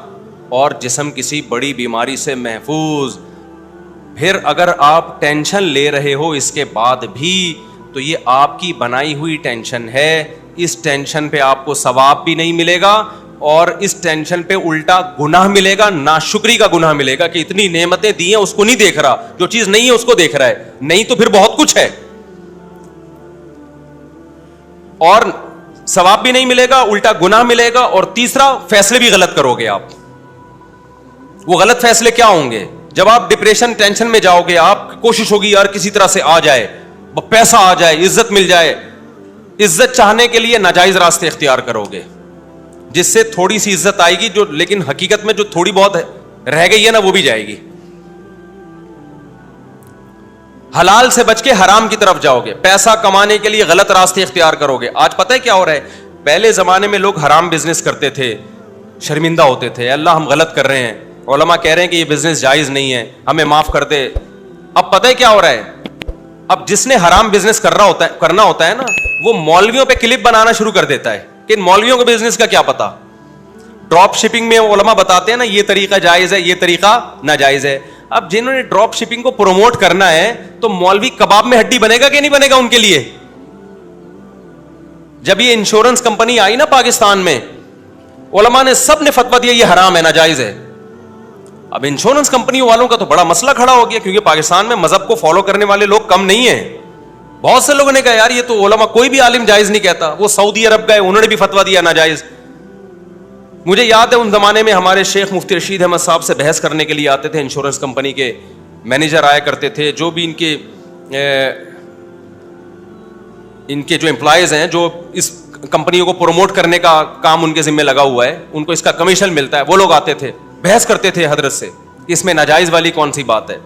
اور جسم کسی بڑی بیماری سے محفوظ, پھر اگر آپ ٹینشن لے رہے ہو اس کے بعد بھی, تو یہ آپ کی بنائی ہوئی ٹینشن ہے. اس ٹینشن پہ آپ کو ثواب بھی نہیں ملے گا, اور اس ٹینشن پہ الٹا گناہ ملے گا, ناشکری کا گناہ ملے گا کہ اتنی نعمتیں دی ہیں اس کو نہیں دیکھ رہا, جو چیز نہیں ہے اس کو دیکھ رہا ہے. نہیں تو پھر بہت کچھ ہے, اور ثواب بھی نہیں ملے گا, الٹا گناہ ملے گا. اور تیسرا, فیصلے بھی غلط کرو گے آپ. وہ غلط فیصلے کیا ہوں گے؟ جب آپ ڈپریشن, ٹینشن میں جاؤ گے, آپ کوشش ہوگی یار کسی طرح سے آ جائے, پیسہ آ جائے, عزت مل جائے. عزت چاہنے کے لیے ناجائز راستے اختیار کرو گے, جس سے تھوڑی سی عزت آئے گی, جو لیکن حقیقت میں جو تھوڑی بہت رہ گئی ہے نا وہ بھی جائے گی. حلال سے بچ کے حرام کی طرف جاؤ گے, پیسہ کمانے کے لیے غلط راستے اختیار کرو گے. آج پتہ ہے کیا ہو رہا ہے؟ پہلے زمانے میں لوگ حرام بزنس کرتے تھے, شرمندہ ہوتے تھے, اللہ ہم غلط کر رہے ہیں, علماء کہہ رہے ہیں کہ یہ بزنس جائز نہیں ہے, ہمیں معاف کر دے. اب پتہ ہے کیا ہو رہا ہے؟ اب جس نے حرام بزنس کرنا ہوتا ہے نا, وہ مولویوں پہ کلپ بنانا شروع کر دیتا ہے کہ مولویوں کو بزنس کا کیا پتا. ڈراپ شپنگ میں علماء بتاتے ہیں نا یہ طریقہ جائز ہے, یہ طریقہ ناجائز ہے. اب جنہوں نے ڈراپ شپنگ کو پروموٹ کرنا ہے تو مولوی کباب میں ہڈی بنے گا کہ نہیں بنے گا ان کے لیے؟ جب یہ انشورنس کمپنی آئی نا پاکستان میں, علماء نے سب نے فتویٰ دیا یہ حرام ہے, ناجائز ہے. اب انشورنس کمپنی والوں کا تو بڑا مسئلہ کھڑا ہو گیا, کیونکہ پاکستان میں مذہب کو فالو کرنے والے لوگ کم نہیں ہیں. بہت سے لوگوں نے کہا یار یہ تو علماء, کوئی بھی عالم جائز نہیں کہتا. وہ سعودی عرب گئے, انہوں نے بھی فتویٰ دیا ناجائز. مجھے یاد ہے ان زمانے میں ہمارے شیخ مفتی رشید احمد صاحب سے بحث کرنے کے لیے آتے تھے, انشورنس کمپنی کے مینیجر آیا کرتے تھے, جو بھی ان کے جو امپلائیز ہیں, جو اس کمپنیوں کو پروموٹ کرنے کا کام ان کے ذمہ لگا ہوا ہے, ان کو اس کا کمیشن ملتا ہے, وہ لوگ آتے تھے, بحث کرتے تھے حضرت سے, اس میں ناجائز والی کون سی بات ہے,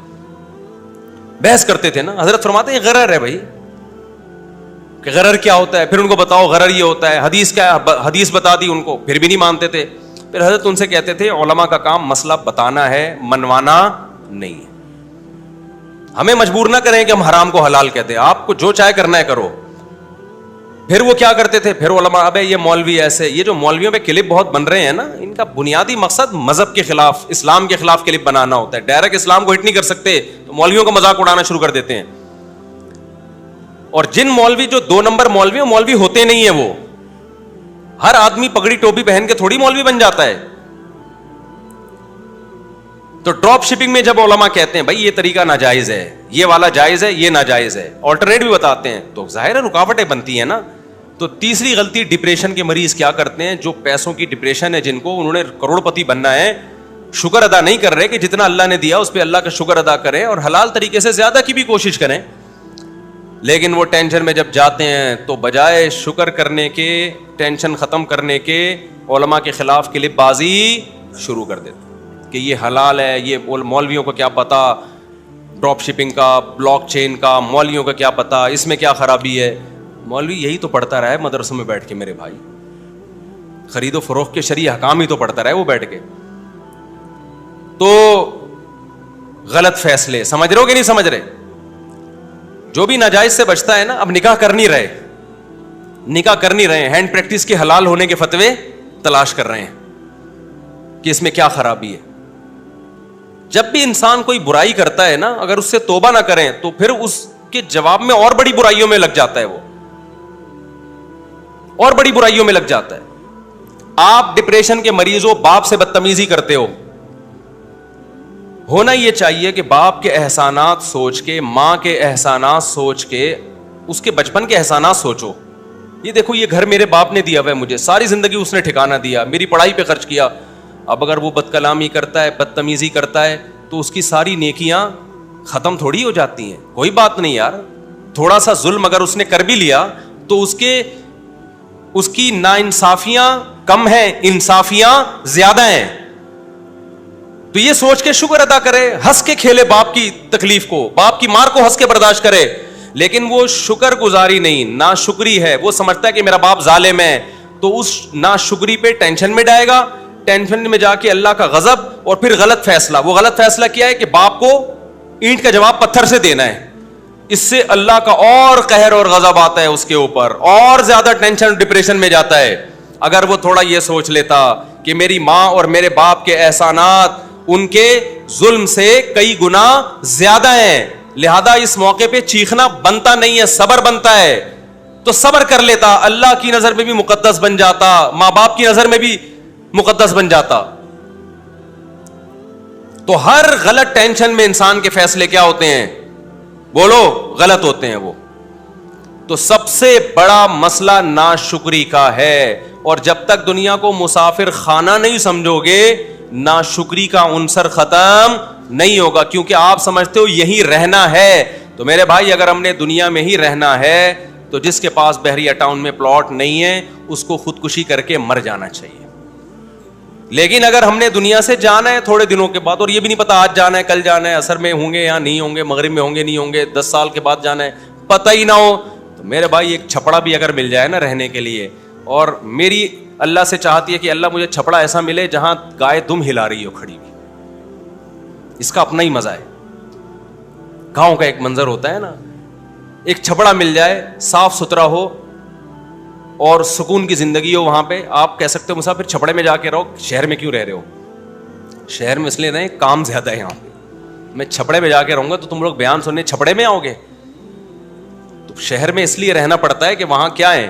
بحث کرتے تھے نا. حضرت فرماتے ہیں یہ غرر ہے بھائی, کہ غرر کیا ہوتا ہے, پھر ان کو بتاؤ غرر یہ ہوتا ہے, حدیث کیا ہے, حدیث بتا دی ان کو, پھر بھی نہیں مانتے تھے. پھر حضرت ان سے کہتے تھے علماء کا کام مسئلہ بتانا ہے, منوانا نہیں ہے. ہمیں مجبور نہ کریں کہ ہم حرام کو حلال کہتے ہیں, آپ کو جو چاہے کرنا ہے کرو. پھر وہ کیا کرتے تھے, پھر علماء, ابے یہ مولوی ایسے, یہ جو مولویوں پہ کلپ بہت بن رہے ہیں نا, ان کا بنیادی مقصد مذہب کے خلاف, اسلام کے خلاف کلپ بنانا ہوتا ہے. ڈائریکٹ اسلام کو ہٹ نہیں کر سکتے تو مولویوں کا مذاق اڑانا شروع کر دیتے ہیں. اور جن مولوی جو 2 نمبر مولوی, وہ مولوی ہوتے نہیں ہیں. وہ ہر آدمی پگڑی ٹوپی پہن کے تھوڑی مولوی بن جاتا ہے. تو ڈراپ شپنگ میں جب علماء کہتے ہیں بھائی یہ طریقہ ناجائز ہے, یہ والا جائز ہے, یہ ناجائز ہے, آلٹرنیٹ بھی بتاتے ہیں, تو ظاہر ہے رکاوٹیں بنتی ہیں نا. تو تیسری غلطی, ڈپریشن کے مریض کیا کرتے ہیں, جو پیسوں کی ڈپریشن ہے جن کو, انہوں نے کروڑ پتی بننا ہے, شکر ادا نہیں کر رہے کہ جتنا اللہ نے دیا اس پہ اللہ کا شکر ادا کریں اور حلال طریقے سے زیادہ کی بھی کوشش کریں. لیکن وہ ٹینشن میں جب جاتے ہیں تو بجائے شکر کرنے کے, ٹینشن ختم کرنے کے, علماء کے خلاف کلپ بازی شروع کر دیتے کہ یہ حلال ہے, یہ مولویوں کو کیا پتا ڈراپ شپنگ کا, بلاک چین کا, مولویوں کا کیا پتا اس میں کیا خرابی ہے. مولوی یہی تو پڑھتا رہا ہے مدرسوں میں بیٹھ کے میرے بھائی, خرید و فروخت کے شرعی احکام ہی تو پڑھتا رہا ہے وہ بیٹھ کے. تو غلط فیصلے سمجھ رہے ہو کہ نہیں سمجھ رہے, جو بھی ناجائز سے بچتا ہے نا, اب نکاح کر نہیں رہے, ہینڈ پریکٹس کے حلال ہونے کے فتوے تلاش کر رہے ہیں کہ اس میں کیا خرابی ہے. جب بھی انسان کوئی برائی کرتا ہے نا, اگر اس سے توبہ نہ کریں تو پھر اس کے جواب میں اور بڑی برائیوں میں لگ جاتا ہے, وہ اور بڑی برائیوں میں لگ جاتا ہے. آپ ڈپریشن کے مریض ہو, باپ سے بدتمیزی کرتے ہو, ہونا یہ چاہیے کہ باپ کے احسانات سوچ کے, ماں کے احسانات سوچ کے, اس کے بچپن کے احسانات سوچو. یہ دیکھو یہ گھر میرے باپ نے دیا ہوا ہے مجھے, ساری زندگی اس نے ٹھکانہ دیا, میری پڑھائی پہ خرچ کیا. اب اگر وہ بد کلامی کرتا ہے, بدتمیزی کرتا ہے, تو اس کی ساری نیکیاں ختم تھوڑی ہو جاتی ہیں. کوئی بات نہیں یار, تھوڑا سا ظلم اگر اس نے کر بھی لیا تو اس کی ناانصافیاں کم ہیں, انصافیاں زیادہ ہیں. تو یہ سوچ کے شکر ادا کرے, ہنس کے کھیلے باپ کی تکلیف کو, باپ کی مار کو ہنس کے برداشت کرے. لیکن وہ شکر گزاری نہیں, ناشکری ہے. وہ سمجھتا ہے کہ میرا باپ ظالم ہے, تو اس ناشکری پہ ٹینشن میں ڈالے گا, ٹینشن میں جا کے اللہ کا غضب, اور پھر غلط فیصلہ. وہ غلط فیصلہ کیا ہے کہ باپ کو اینٹ کا جواب پتھر سے دینا ہے. اس سے اللہ کا اور قہر اور غضب آتا ہے اس کے اوپر, اور زیادہ ٹینشن ڈپریشن میں جاتا ہے. اگر وہ تھوڑا یہ سوچ لیتا کہ میری ماں اور میرے باپ کے احسانات ان کے ظلم سے کئی گنا زیادہ ہیں, لہذا اس موقع پہ چیخنا بنتا نہیں ہے, صبر بنتا ہے, تو صبر کر لیتا, اللہ کی نظر میں بھی مقدس بن جاتا, ماں باپ کی نظر میں بھی مقدس بن جاتا. تو ہر غلط ٹینشن میں انسان کے فیصلے کیا ہوتے ہیں, بولو, غلط ہوتے ہیں وہ. تو سب سے بڑا مسئلہ ناشکری کا ہے, اور جب تک دنیا کو مسافر خانہ نہیں سمجھو گے, ناشکری کا عنصر ختم نہیں ہوگا, کیونکہ آپ سمجھتے ہو یہی رہنا ہے. تو میرے بھائی اگر ہم نے دنیا میں ہی رہنا ہے تو جس کے پاس بحریہ ٹاؤن میں پلاٹ نہیں ہے اس کو خودکشی کر کے مر جانا چاہیے. لیکن اگر ہم نے دنیا سے جانا ہے تھوڑے دنوں کے بعد, اور یہ بھی نہیں پتا آج جانا ہے کل جانا ہے, عصر میں ہوں گے یا نہیں ہوں گے, مغرب میں ہوں گے نہیں ہوں گے, 10 سال کے بعد جانا ہے پتہ ہی نہ ہو, تو میرے بھائی ایک چھپڑا بھی اگر مل جائے نا رہنے کے لیے, اور میری اللہ سے چاہتی ہے کہ اللہ مجھے چھپڑا ایسا ملے جہاں گائے دم ہلا رہی ہو کھڑی ہوئی, اس کا اپنا ہی مزہ ہے. گاؤں کا ایک منظر ہوتا ہے نا, ایک چھپڑا مل جائے, صاف ستھرا ہو اور سکون کی زندگی ہو وہاں پہ. آپ کہہ سکتے ہو مسافر چھپڑے میں جا کے رہو, شہر میں کیوں رہ رہے ہو؟ شہر میں اس لیے رہے کام زیادہ ہے یہاں پہ. میں چھپڑے میں جا کے رہوں گا تو تم لوگ بیان سننے چھپڑے میں آؤ گے. تو شہر میں اس لیے رہنا پڑتا ہے کہ وہاں کیا ہے,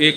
1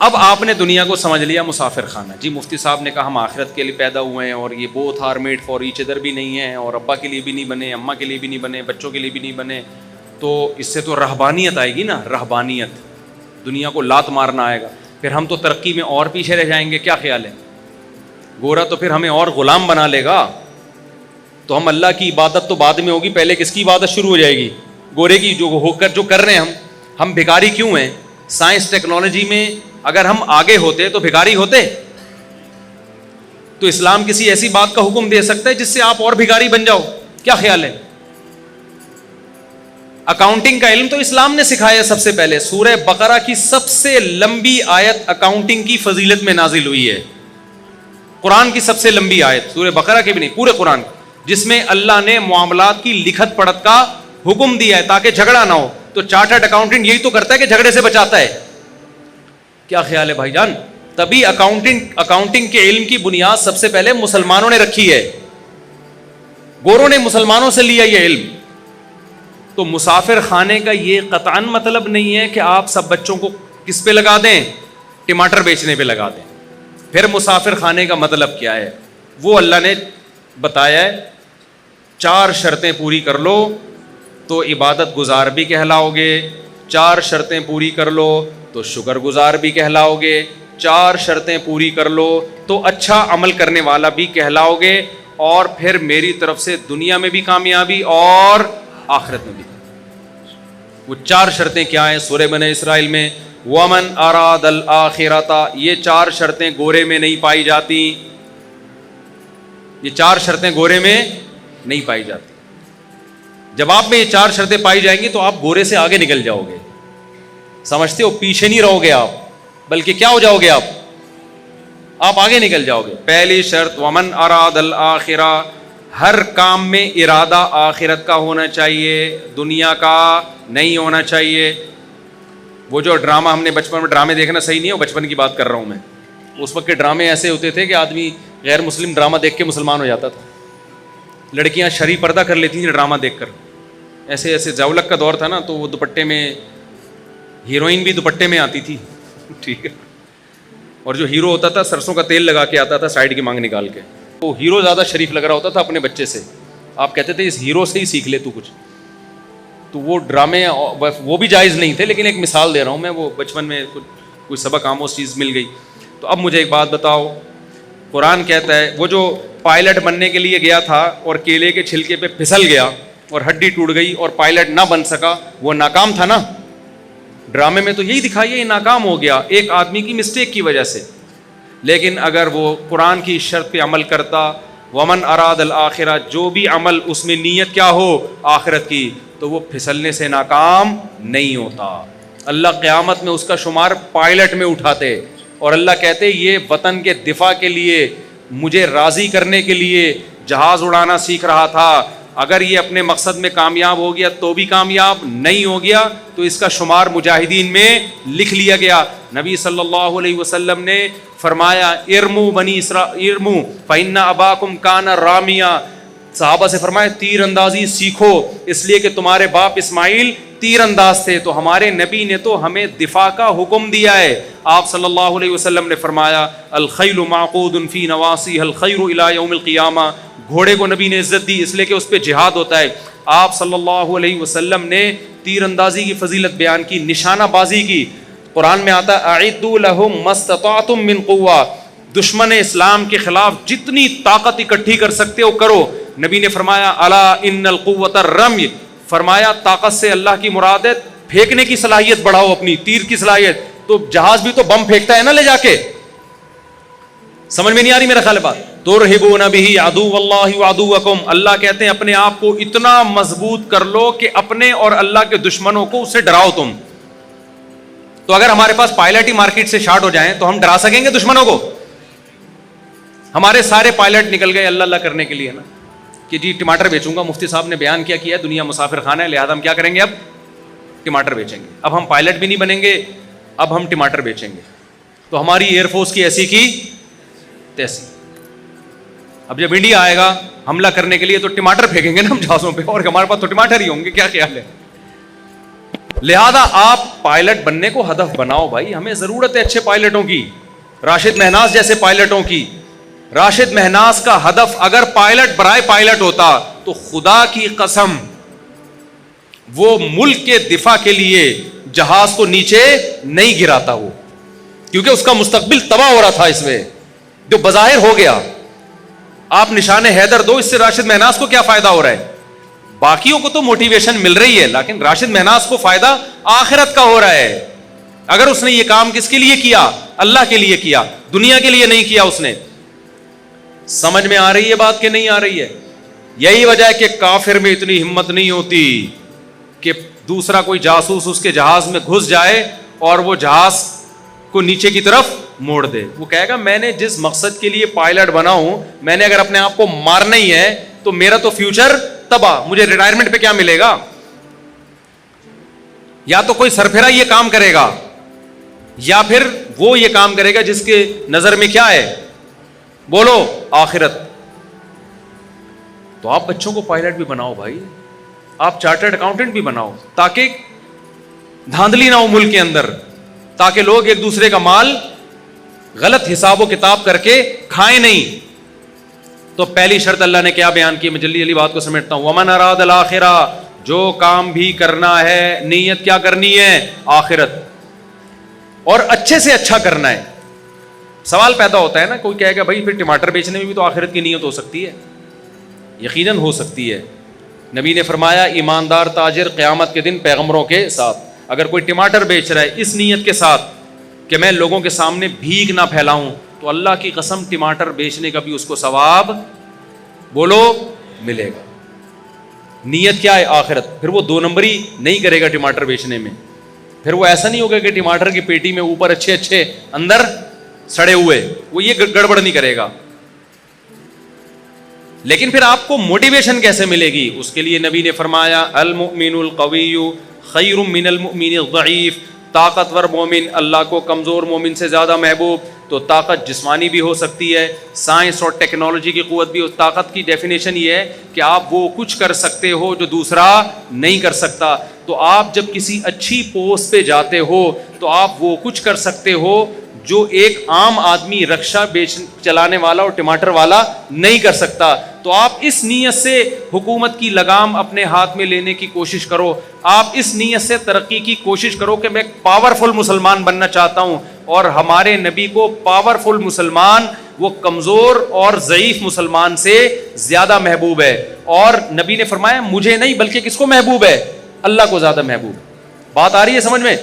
اب آپ نے دنیا کو سمجھ لیا مسافر خانہ. جی مفتی صاحب نے کہا ہم آخرت کے لیے پیدا ہوئے ہیں اور یہ both are made for each other بھی نہیں ہیں, اور ابا کے لیے بھی نہیں بنے, اماں کے لیے بھی نہیں بنے, بچوں کے لیے بھی نہیں بنے. تو اس سے تو رہبانیت آئے گی نا, رہبانیت, دنیا کو لات مارنا آئے گا. پھر ہم تو ترقی میں اور پیچھے رہ جائیں گے. کیا خیال ہے؟ گورا تو پھر ہمیں اور غلام بنا لے گا. تو ہم اللہ کی عبادت تو بعد میں ہوگی, پہلے کس کی عبادت شروع ہو جائے گی؟ گورے کی. جو کر رہے ہیں ہم بھکاری کیوں ہیں؟ سائنس ٹیکنالوجی میں اگر ہم آگے ہوتے تو بھکاری ہوتے؟ تو اسلام کسی ایسی بات کا حکم دے سکتا ہے جس سے آپ اور بھکاری بن جاؤ؟ کیا خیال ہے؟ اکاؤنٹنگ کا علم تو اسلام نے سکھایا سب سے پہلے. سورہ بقرہ کی سب سے لمبی آیت اکاؤنٹنگ کی فضیلت میں نازل ہوئی ہے. قرآن کی سب سے لمبی آیت, سورہ بقرہ کی بھی نہیں, پورے قرآن, جس میں اللہ نے معاملات کی لکھت پڑھت کا حکم دیا ہے تاکہ جھگڑا نہ ہو. تو چارٹرڈ اکاؤنٹنٹ یہی تو کرتا ہے کہ جھگڑے سے بچاتا ہے. کیا خیال ہے بھائی جان؟ تبھی اکاؤنٹنگ کے علم کی بنیاد سب سے پہلے مسلمانوں نے رکھی ہے. گوروں نے مسلمانوں سے لیا یہ علم. تو مسافر خانے کا یہ قطعاً مطلب نہیں ہے کہ آپ سب بچوں کو کس پہ لگا دیں؟ ٹماٹر بیچنے پہ لگا دیں. پھر مسافر خانے کا مطلب کیا ہے؟ وہ اللہ نے بتایا ہے, 4 شرطیں پوری کر لو تو عبادت گزار بھی کہلاؤ گے, 4 شرطیں پوری کر لو تو شکر گزار بھی کہلاؤ گے, 4 شرطیں پوری کر لو تو اچھا عمل کرنے والا بھی کہلاؤ گے, اور پھر میری طرف سے دنیا میں بھی کامیابی اور آخرت میں بھی. وہ 4 شرطیں کیا ہیں؟ سورہ بنی اسرائیل میں وَمَنْ أَرَادَ الْآخِرَةَ, یہ 4 شرطیں گورے میں نہیں پائی جاتی. یہ 4 شرطیں گورے میں نہیں پائی جاتی. جب آپ میں یہ 4 شرطیں پائی جائیں گی تو آپ گورے سے آگے نکل جاؤ گے. سمجھتے ہو؟ پیچھے نہیں رہو گے آپ, بلکہ کیا ہو جاؤ گے آپ آگے نکل جاؤ گے. پہلی شرط وَمَنْ أَرَادَ الْآخِرَةَ, ہر کام میں ارادہ آخرت کا ہونا چاہیے, دنیا کا نہیں ہونا چاہیے. وہ جو ڈرامہ ہم نے بچپن میں, ڈرامے دیکھنا صحیح نہیں ہے, بچپن کی بات کر رہا ہوں میں. اس وقت کے ڈرامے ایسے ہوتے تھے کہ آدمی غیر مسلم ڈرامہ دیکھ کے مسلمان ہو جاتا تھا. لڑکیاں شرعی پردہ کر لیتی تھیں ڈرامہ دیکھ کر. ایسے ایسے زاولک کا دور تھا نا, تو وہ دوپٹے میں, ہیروئن بھی دوپٹے میں آتی تھی, ٹھیک ہے, اور جو ہیرو ہوتا تھا سرسوں کا تیل لگا کے آتا تھا سائڈ کی مانگ نکال کے. وہ ہیرو زیادہ شریف لگ رہا ہوتا تھا اپنے بچے سے. آپ کہتے تھے اس ہیرو سے ہی سیکھ لے تو کچھ. تو وہ ڈرامے وہ بھی جائز نہیں تھے, لیکن ایک مثال دے رہا ہوں میں. وہ بچپن میں کوئی سبق آموز چیز مل گئی. تو اب مجھے ایک بات بتاؤ, قرآن کہتا ہے وہ جو پائلٹ بننے کے لیے گیا تھا اور کیلے کے چھلکے پہ پھسل گیا اور ہڈی ٹوٹ گئی اور پائلٹ نہ بن سکا, وہ ناکام تھا نا. ڈرامے میں تو یہی دکھایا, یہ ناکام ہو گیا ایک آدمی کی مسٹیک کی وجہ سے. لیکن اگر وہ قرآن کی شرط پہ عمل کرتا, ومن اراد الآخرہ, جو بھی عمل اس میں نیت کیا ہو آخرت کی, تو وہ پھسلنے سے ناکام نہیں ہوتا. اللہ قیامت میں اس کا شمار پائلٹ میں اٹھاتے, اور اللہ کہتے یہ وطن کے دفاع کے لیے, مجھے راضی کرنے کے لیے جہاز اڑانا سیکھ رہا تھا. اگر یہ اپنے مقصد میں کامیاب ہو گیا تو بھی کامیاب, نہیں ہو گیا تو اس کا شمار مجاہدین میں لکھ لیا گیا. نبی صلی اللہ علیہ وسلم نے فرمایا ارمو بنی اسرائیل ارمو فإن اباکم کان رامیا. صحابہ سے فرمایا تیر اندازی سیکھو, اس لیے کہ تمہارے باپ اسماعیل تیر انداز تھے. تو ہمارے نبی نے تو ہمیں دفاع کا حکم دیا ہے. آپ صلی اللہ علیہ وسلم نے فرمایا الخیل معقود فی نواصیھا الخیر الی یوم القیامہ. گھوڑے کو نبی نے عزت دی اس لیے کہ اس پہ جہاد ہوتا ہے. آپ صلی اللہ علیہ وسلم نے تیر اندازی کی فضیلت بیان کی, نشانہ بازی کی. قرآن میں آتا ہے اعدوا لهم ما استطعتم من قوہ, دشمن اسلام کے خلاف جتنی طاقت اکٹھی کر سکتے ہو کرو. نبی نے فرمایا الا ان القوۃ الرمی, فرمایا طاقت سے اللہ کی مراد ہے پھینکنے کی صلاحیت بڑھاؤ, اپنی تیر کی صلاحیت. تو جہاز بھی تو بم پھینکتا ہے نا لے جا کے. سمجھ میں نہیں آ رہی میرا خیال ہے بات؟ ترہبون بہ عدو اللہ وعدوکم, اللہ کہتے ہیں اپنے آپ کو اتنا مضبوط کر لو کہ اپنے اور اللہ کے دشمنوں کو اس سے ڈراؤ تم. تو اگر ہمارے پاس پائلٹ ہی مارکیٹ سے شارٹ ہو جائیں تو ہم ڈرا سکیں گے دشمنوں کو؟ ہمارے سارے پائلٹ نکل گئے اللہ اللہ کرنے کے لیے نا, کہ جی ٹماٹر بیچوں گا. مفتی صاحب نے بیان کیا دنیا مسافر خانہ ہے, لہذا ہم کیا کریں گے, اب ٹماٹر بیچیں گے. اب ہم پائلٹ بھی نہیں بنیں گے, اب ہم ٹماٹر بیچیں گے. تو ہماری ایئر فورس کی ایسی کی تیسی. اب جب انڈیا آئے گا حملہ کرنے کے لیے تو ٹماٹر پھینکیں گے نا ہم جہازوں پہ, اور ہمارے پاس تو ٹماٹر ہی ہوں گے. کیا خیال ہے؟ لہذا آپ پائلٹ بننے کو ہدف بناؤ بھائی. ہمیں ضرورت ہے اچھے پائلٹوں کی, راشد مہناز جیسے پائلٹوں کی. راشد مہناز کا ہدف اگر پائلٹ برائے پائلٹ ہوتا تو خدا کی قسم وہ ملک کے دفاع کے لیے جہاز کو نیچے نہیں گراتا وہ, کیونکہ اس کا مستقبل تباہ ہو رہا تھا اس میں, جو بظاہر ہو گیا. آپ نشان حیدر دو, اس سے راشد مہناز کو کیا فائدہ ہو رہا ہے؟ باقیوں کو تو موٹیویشن مل رہی ہے, لیکن راشد مہناز کو فائدہ آخرت کا ہو رہا ہے. اگر اس نے یہ کام کس کے لیے کیا؟ اللہ کے لیے کیا, دنیا کے لیے نہیں کیا اس نے. سمجھ میں آ رہی ہے بات کہ نہیں آ رہی ہے؟ یہی وجہ ہے کہ کافر میں اتنی ہمت نہیں ہوتی کہ دوسرا کوئی جاسوس اس کے جہاز میں گھس جائے اور وہ جہاز کو نیچے کی طرف موڑ دے. وہ کہے گا میں نے جس مقصد کے لیے پائلٹ بنا ہوں, میں نے اگر اپنے آپ کو مارنا ہی ہے تو میرا تو فیوچر تباہ, مجھے ریٹائرمنٹ پہ کیا ملے گا؟ یا تو کوئی سرفرا یہ کام کرے گا, یا پھر وہ یہ کام کرے گا جس کے نظر میں کیا ہے؟ بولو, آخرت. تو آپ بچوں کو پائلٹ بھی بناؤ بھائی, آپ چارٹرڈ اکاؤنٹنٹ بھی بناؤ, تاکہ دھاندلی نہ ہو ملک کے اندر, تاکہ لوگ ایک دوسرے کا مال غلط حساب و کتاب کر کے کھائیں نہیں. تو پہلی شرط اللہ نے کیا بیان کی؟ میں جلدی جلدی بات کو سمیٹتا ہوں. ومن اراد الاخرہ, جو کام بھی کرنا ہے نیت کیا کرنی ہے؟ آخرت, اور اچھے سے اچھا کرنا ہے. سوال پیدا ہوتا ہے نا, کوئی کہے گا بھائی پھر ٹماٹر بیچنے میں بھی تو آخرت کی نیت ہو سکتی ہے. یقیناً ہو سکتی ہے. نبی نے فرمایا ایماندار تاجر قیامت کے دن پیغمبروں کے ساتھ. اگر کوئی ٹماٹر بیچ رہا ہے اس نیت کے ساتھ کہ میں لوگوں کے سامنے بھیک نہ پھیلاؤں, تو اللہ کی قسم ٹماٹر بیچنے کا بھی اس کو ثواب, بولو, ملے گا. نیت کیا ہے؟ آخرت. پھر وہ دو نمبری نہیں کرے گا ٹماٹر بیچنے میں. پھر وہ ایسا نہیں ہوگا کہ ٹماٹر کی پیٹی میں اوپر اچھے اچھے اندر سڑے ہوئے, وہ یہ گڑبڑ نہیں کرے گا. لیکن پھر آپ کو موٹیویشن کیسے ملے گی؟ اس کے لیے نبی نے فرمایا المؤمن القوی خیر من المؤمن الضعیف. طاقتور مومن اللہ کو کمزور مومن سے زیادہ محبوب. تو طاقت جسمانی بھی ہو سکتی ہے, سائنس اور ٹیکنالوجی کی قوت بھی. طاقت کی ڈیفینیشن یہ ہے کہ آپ وہ کچھ کر سکتے ہو جو دوسرا نہیں کر سکتا. تو آپ جب کسی اچھی پوسٹ پہ جاتے ہو تو آپ وہ کچھ کر سکتے ہو جو ایک عام آدمی رکشہ چلانے والا اور ٹماٹر والا نہیں کر سکتا. تو آپ اس نیت سے حکومت کی لگام اپنے ہاتھ میں لینے کی کوشش کرو. آپ اس نیت سے ترقی کی کوشش کرو کہ میں ایک پاورفل مسلمان بننا چاہتا ہوں. اور ہمارے نبی کو پاورفل مسلمان وہ کمزور اور ضعیف مسلمان سے زیادہ محبوب ہے. اور نبی نے فرمایا مجھے نہیں بلکہ کس کو محبوب ہے؟ اللہ کو زیادہ محبوب. بات آ رہی ہے سمجھ میں؟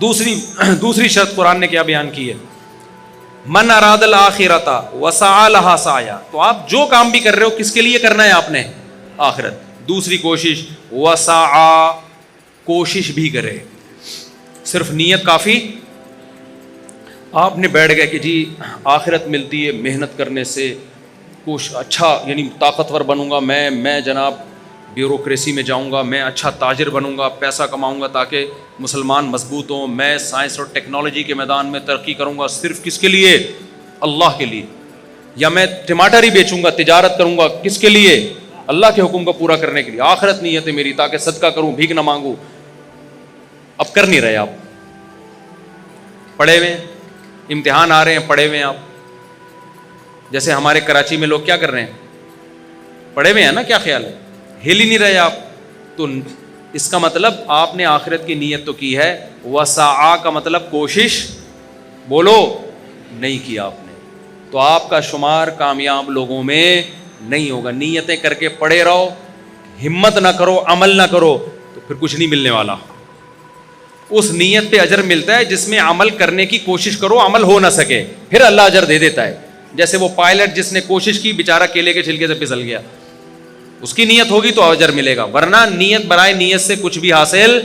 دوسری شرط قرآن نے کیا بیان کی ہے؟ من اراد الاخرۃ وسعى لها سعیا. تو آپ جو کام بھی کر رہے ہو کس کے لیے کرنا ہے آپ نے؟ آخرت. دوسری کوشش وسعى, کوشش بھی کرے. صرف نیت کافی؟ آپ نے بیٹھ گئے کہ جی آخرت ملتی ہے محنت کرنے سے, اچھا یعنی طاقتور بنوں گا میں جناب بیوروکریسی میں جاؤں گا, میں اچھا تاجر بنوں گا, پیسہ کماؤں گا تاکہ مسلمان مضبوط ہوں, میں سائنس اور ٹیکنالوجی کے میدان میں ترقی کروں گا. صرف کس کے لیے؟ اللہ کے لیے. یا میں ٹماٹر ہی بیچوں گا, تجارت کروں گا, کس کے لیے؟ اللہ کے حکم کو پورا کرنے کے لیے. آخرت نیت ہے میری, تاکہ صدقہ کروں, بھیک نہ مانگوں. اب کر نہیں رہے آپ, پڑھے ہوئے ہیں, امتحان آ رہے ہیں, پڑھے ہوئے ہیں آپ. جیسے ہمارے کراچی میں لوگ کیا کر رہے ہیں؟ پڑھے ہوئے ہیں نا, کیا خیال ہے؟ ہل ہی نہیں رہے آپ. تو اس کا مطلب آپ نے آخرت کی نیت تو کی ہے. وسعا کا مطلب کوشش, بولو, نہیں کیا آپ نے, تو آپ کا شمار کامیاب لوگوں میں نہیں ہوگا. نیتیں کر کے پڑے رہو, ہمت نہ کرو, عمل نہ کرو, تو پھر کچھ نہیں ملنے والا. اس نیت پہ اجر ملتا ہے جس میں عمل کرنے کی کوشش کرو, عمل ہو نہ سکے, پھر اللہ اجر دے دیتا ہے. جیسے وہ پائلٹ جس نے کوشش کی, بیچارہ کیلے کے چھلکے سے پھسل گیا, اس کی نیت ہوگی تو اجر ملے گا, ورنہ نیت برائے نیت سے کچھ بھی حاصل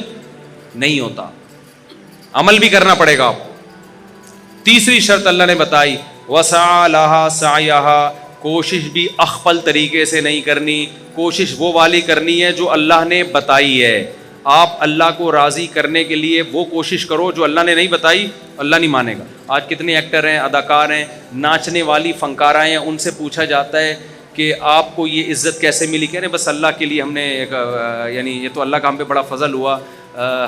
نہیں ہوتا. عمل بھی کرنا پڑے گا آپ. تیسری شرط اللہ نے بتائی وسعى لها سعيها, کوشش بھی اخفل طریقے سے نہیں کرنی, کوشش وہ والی کرنی ہے جو اللہ نے بتائی ہے. آپ اللہ کو راضی کرنے کے لیے وہ کوشش کرو جو اللہ نے نہیں بتائی, اللہ نہیں مانے گا. آج کتنے ایکٹر ہیں, اداکار ہیں, ناچنے والی فنکارہ ہیں, ان سے پوچھا جاتا ہے کہ آپ کو یہ عزت کیسے ملی؟ کہہ رہے بس اللہ کے لیے ہم نے یعنی یہ تو اللہ کا ہم پہ بڑا فضل ہوا,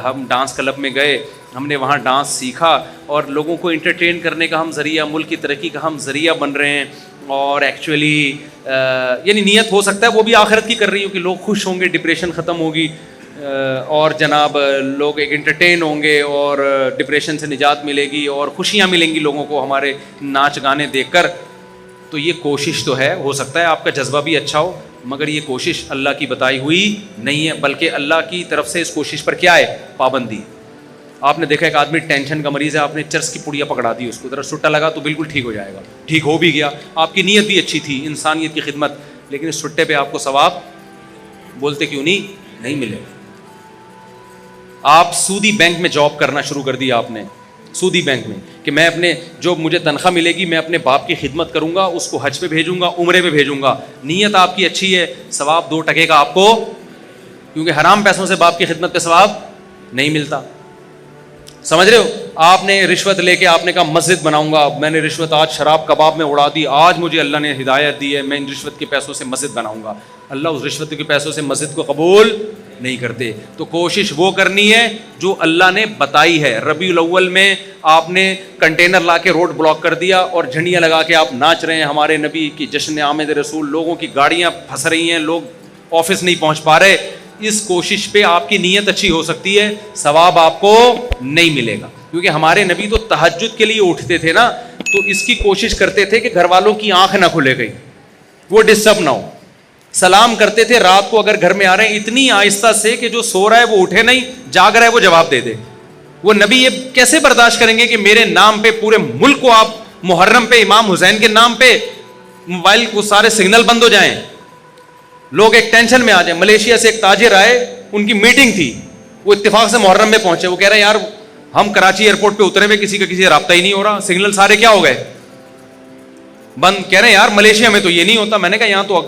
ہم ڈانس کلب میں گئے, ہم نے وہاں ڈانس سیکھا اور لوگوں کو انٹرٹین کرنے کا ہم ذریعہ, ملک کی ترقی کا ہم ذریعہ بن رہے ہیں. اور ایکچولی یعنی نیت ہو سکتا ہے وہ بھی آخرت کی کر رہی ہوں کہ لوگ خوش ہوں گے, ڈپریشن ختم ہوگی, اور جناب لوگ ایک انٹرٹین ہوں گے اور ڈپریشن سے نجات ملے گی اور خوشیاں ملیں گی لوگوں کو ہمارے ناچ گانے دیکھ کر. تو یہ کوشش تو ہے, ہو سکتا ہے آپ کا جذبہ بھی اچھا ہو, مگر یہ کوشش اللہ کی بتائی ہوئی نہیں ہے, بلکہ اللہ کی طرف سے اس کوشش پر کیا ہے, پابندی. آپ نے دیکھا ایک آدمی ٹینشن کا مریض ہے, آپ نے چرس کی پڑیا پکڑا دی اس کو, ذرا سٹا لگا تو بالکل ٹھیک ہو جائے گا, ٹھیک ہو بھی گیا, آپ کی نیت بھی اچھی تھی, انسانیت کی خدمت, لیکن اس سٹے پہ آپ کو ثواب بولتے کیوں نہیں ملے. آپ سودی بینک میں جاب کرنا شروع کر دیا آپ نے, سودی بینک میں, کہ میں اپنے جو مجھے تنخواہ ملے گی میں اپنے باپ کی خدمت کروں گا, اس کو حج پہ بھیجوں گا, عمرے پہ بھیجوں گا. نیت آپ کی اچھی ہے, ثواب 2 ٹکے کا آپ کو, کیونکہ حرام پیسوں سے باپ کی خدمت پہ ثواب نہیں ملتا. سمجھ رہے ہو, آپ نے رشوت لے کے آپ نے کہا مسجد بناؤں گا, میں نے رشوت آج شراب کباب میں اڑا دی, آج مجھے اللہ نے ہدایت دی ہے میں ان رشوت کے پیسوں سے مسجد بناؤں گا. اللہ اس رشوت کے پیسوں سے مسجد کو قبول نہیں کرتے. تو کوشش وہ کرنی ہے جو اللہ نے بتائی ہے. ربیع الاول میں آپ نے کنٹینر لا کے روڈ بلاک کر دیا اور جھنڈیاں لگا کے آپ ناچ رہے ہیں ہمارے نبی کی جشن آمد رسول, لوگوں کی گاڑیاں پھنس رہی ہیں, لوگ آفس نہیں پہنچ پا رہے. اس کوشش پہ آپ کی نیت اچھی ہو سکتی ہے, ثواب آپ کو نہیں ملے گا, کیونکہ ہمارے نبی تو تہجد کے لیے اٹھتے تھے نا, تو اس کی کوشش کرتے تھے کہ گھر والوں کی آنکھ نہ کھلے گئی, وہ ڈسٹرب نہ ہو. سلام کرتے تھے رات کو اگر گھر میں آ رہے ہیں اتنی آہستہ سے کہ جو سو رہا ہے وہ اٹھے نہیں, جاگ رہا ہے وہ جواب دے دے. وہ نبی یہ کیسے برداشت کریں گے کہ میرے نام پہ پورے ملک کو آپ محرم پہ امام حسین کے نام پہ موبائل کو سارے سگنل بند ہو جائیں, لوگ ایک ٹینشن میں آ جائیں. ملیشیا سے ایک تاجر آئے, ان کی میٹنگ تھی, وہ اتفاق سے محرم میں پہنچے, وہ کہہ رہے ہیں یار ہم کراچی ایئرپورٹ پہ اترے ہوئے کسی کا کسی سے رابطہ ہی نہیں ہو رہا, سگنل سارے کیا ہو گئے, بند. کہہ رہے ہیں یار ملیشیا میں تو یہ نہیں ہوتا. میں نے کہا یہاں تو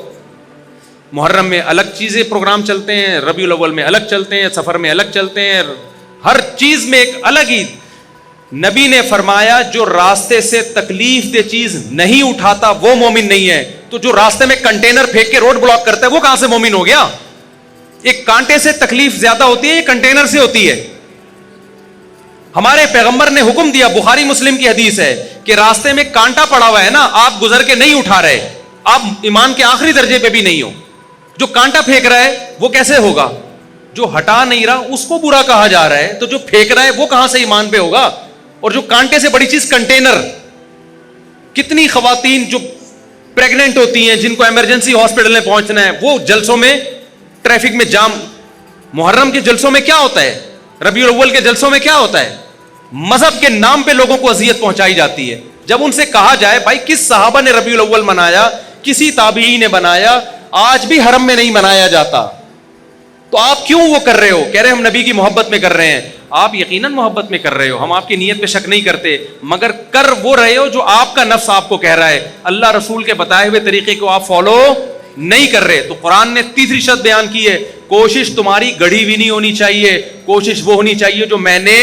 محرم میں الگ چیزیں پروگرام چلتے ہیں, ربیع الاول میں الگ چلتے ہیں, سفر میں الگ چلتے ہیں, ہر چیز میں ایک الگ ہی. نبی نے فرمایا جو راستے سے تکلیف دہ چیز نہیں اٹھاتا وہ مومن نہیں ہے. تو جو راستے میں کنٹینر پھینک کے روڈ بلاک کرتا ہے وہ کہاں سے مومن ہو گیا؟ ایک کانٹے سے تکلیف زیادہ ہوتی ہے, یہ کنٹینر سے ہوتی ہے. ہمارے پیغمبر نے حکم دیا, بخاری مسلم کی حدیث ہے, کہ راستے میں کانٹا پڑا ہوا ہے نا, آپ گزر کے نہیں اٹھا رہے, آپ ایمان کے آخری درجے پہ بھی نہیں ہو. جو کانٹا پھینک رہا ہے وہ کیسے ہوگا؟ جو ہٹا نہیں رہا اس کو برا کہا جا رہا ہے, تو جو پھینک رہا ہے وہ کہاں سے ایمان پہ ہوگا؟ اور جو کانٹے سے بڑی چیز کنٹینر. کتنی خواتین جو پریگننٹ ہوتی ہیں جن کو ایمرجنسی ہاسپٹل میں پہنچنا ہے, وہ جلسوں میں ٹریفک میں جام. محرم کے جلسوں میں کیا ہوتا ہے, ربیع الاول کے جلسوں میں کیا ہوتا ہے؟ مذہب کے نام پہ لوگوں کو اذیت پہنچائی جاتی ہے. جب ان سے کہا جائے بھائی کس صحابہ نے ربیع الاول منایا, کسی تابعی نے بنایا, آج بھی حرم میں نہیں منایا جاتا, تو آپ کیوں وہ کر رہے ہو؟ کہہ رہے ہم نبی کی محبت میں کر رہے ہیں. آپ یقیناً محبت میں کر رہے ہو, ہم آپ کی نیت پہ شک نہیں کرتے, مگر کر وہ رہے ہو جو آپ کا نفس آپ کو کہہ رہا ہے. اللہ رسول کے بتائے ہوئے طریقے کو آپ فالو نہیں کر رہے. تو قرآن نے تیسری شرط بیان کی ہے, کوشش تمہاری گڑھی ہوئی نہیں ہونی چاہیے, کوشش وہ ہونی چاہیے جو میں نے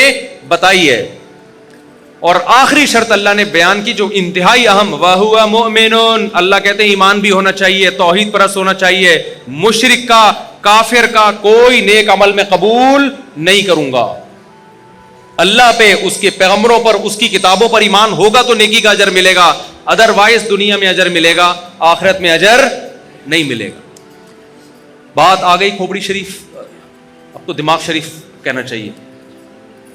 بتائی ہے. اور آخری شرط اللہ نے بیان کی جو انتہائی اہم, وَهُوَ مُؤْمِنٌ, اللہ کہتے ہیں ایمان بھی ہونا چاہیے, توحید پرست ہونا چاہیے. مشرک کا, کافر کا کوئی نیک عمل میں قبول نہیں کروں گا. اللہ پہ, اس کے پیغمبروں پر, اس کی کتابوں پر ایمان ہوگا تو نیکی کا اجر ملے گا, ادروائز دنیا میں اجر ملے گا, آخرت میں اجر نہیں ملے گا. بات آ گئی کھوپڑی شریف, اب تو دماغ شریف کہنا چاہیے.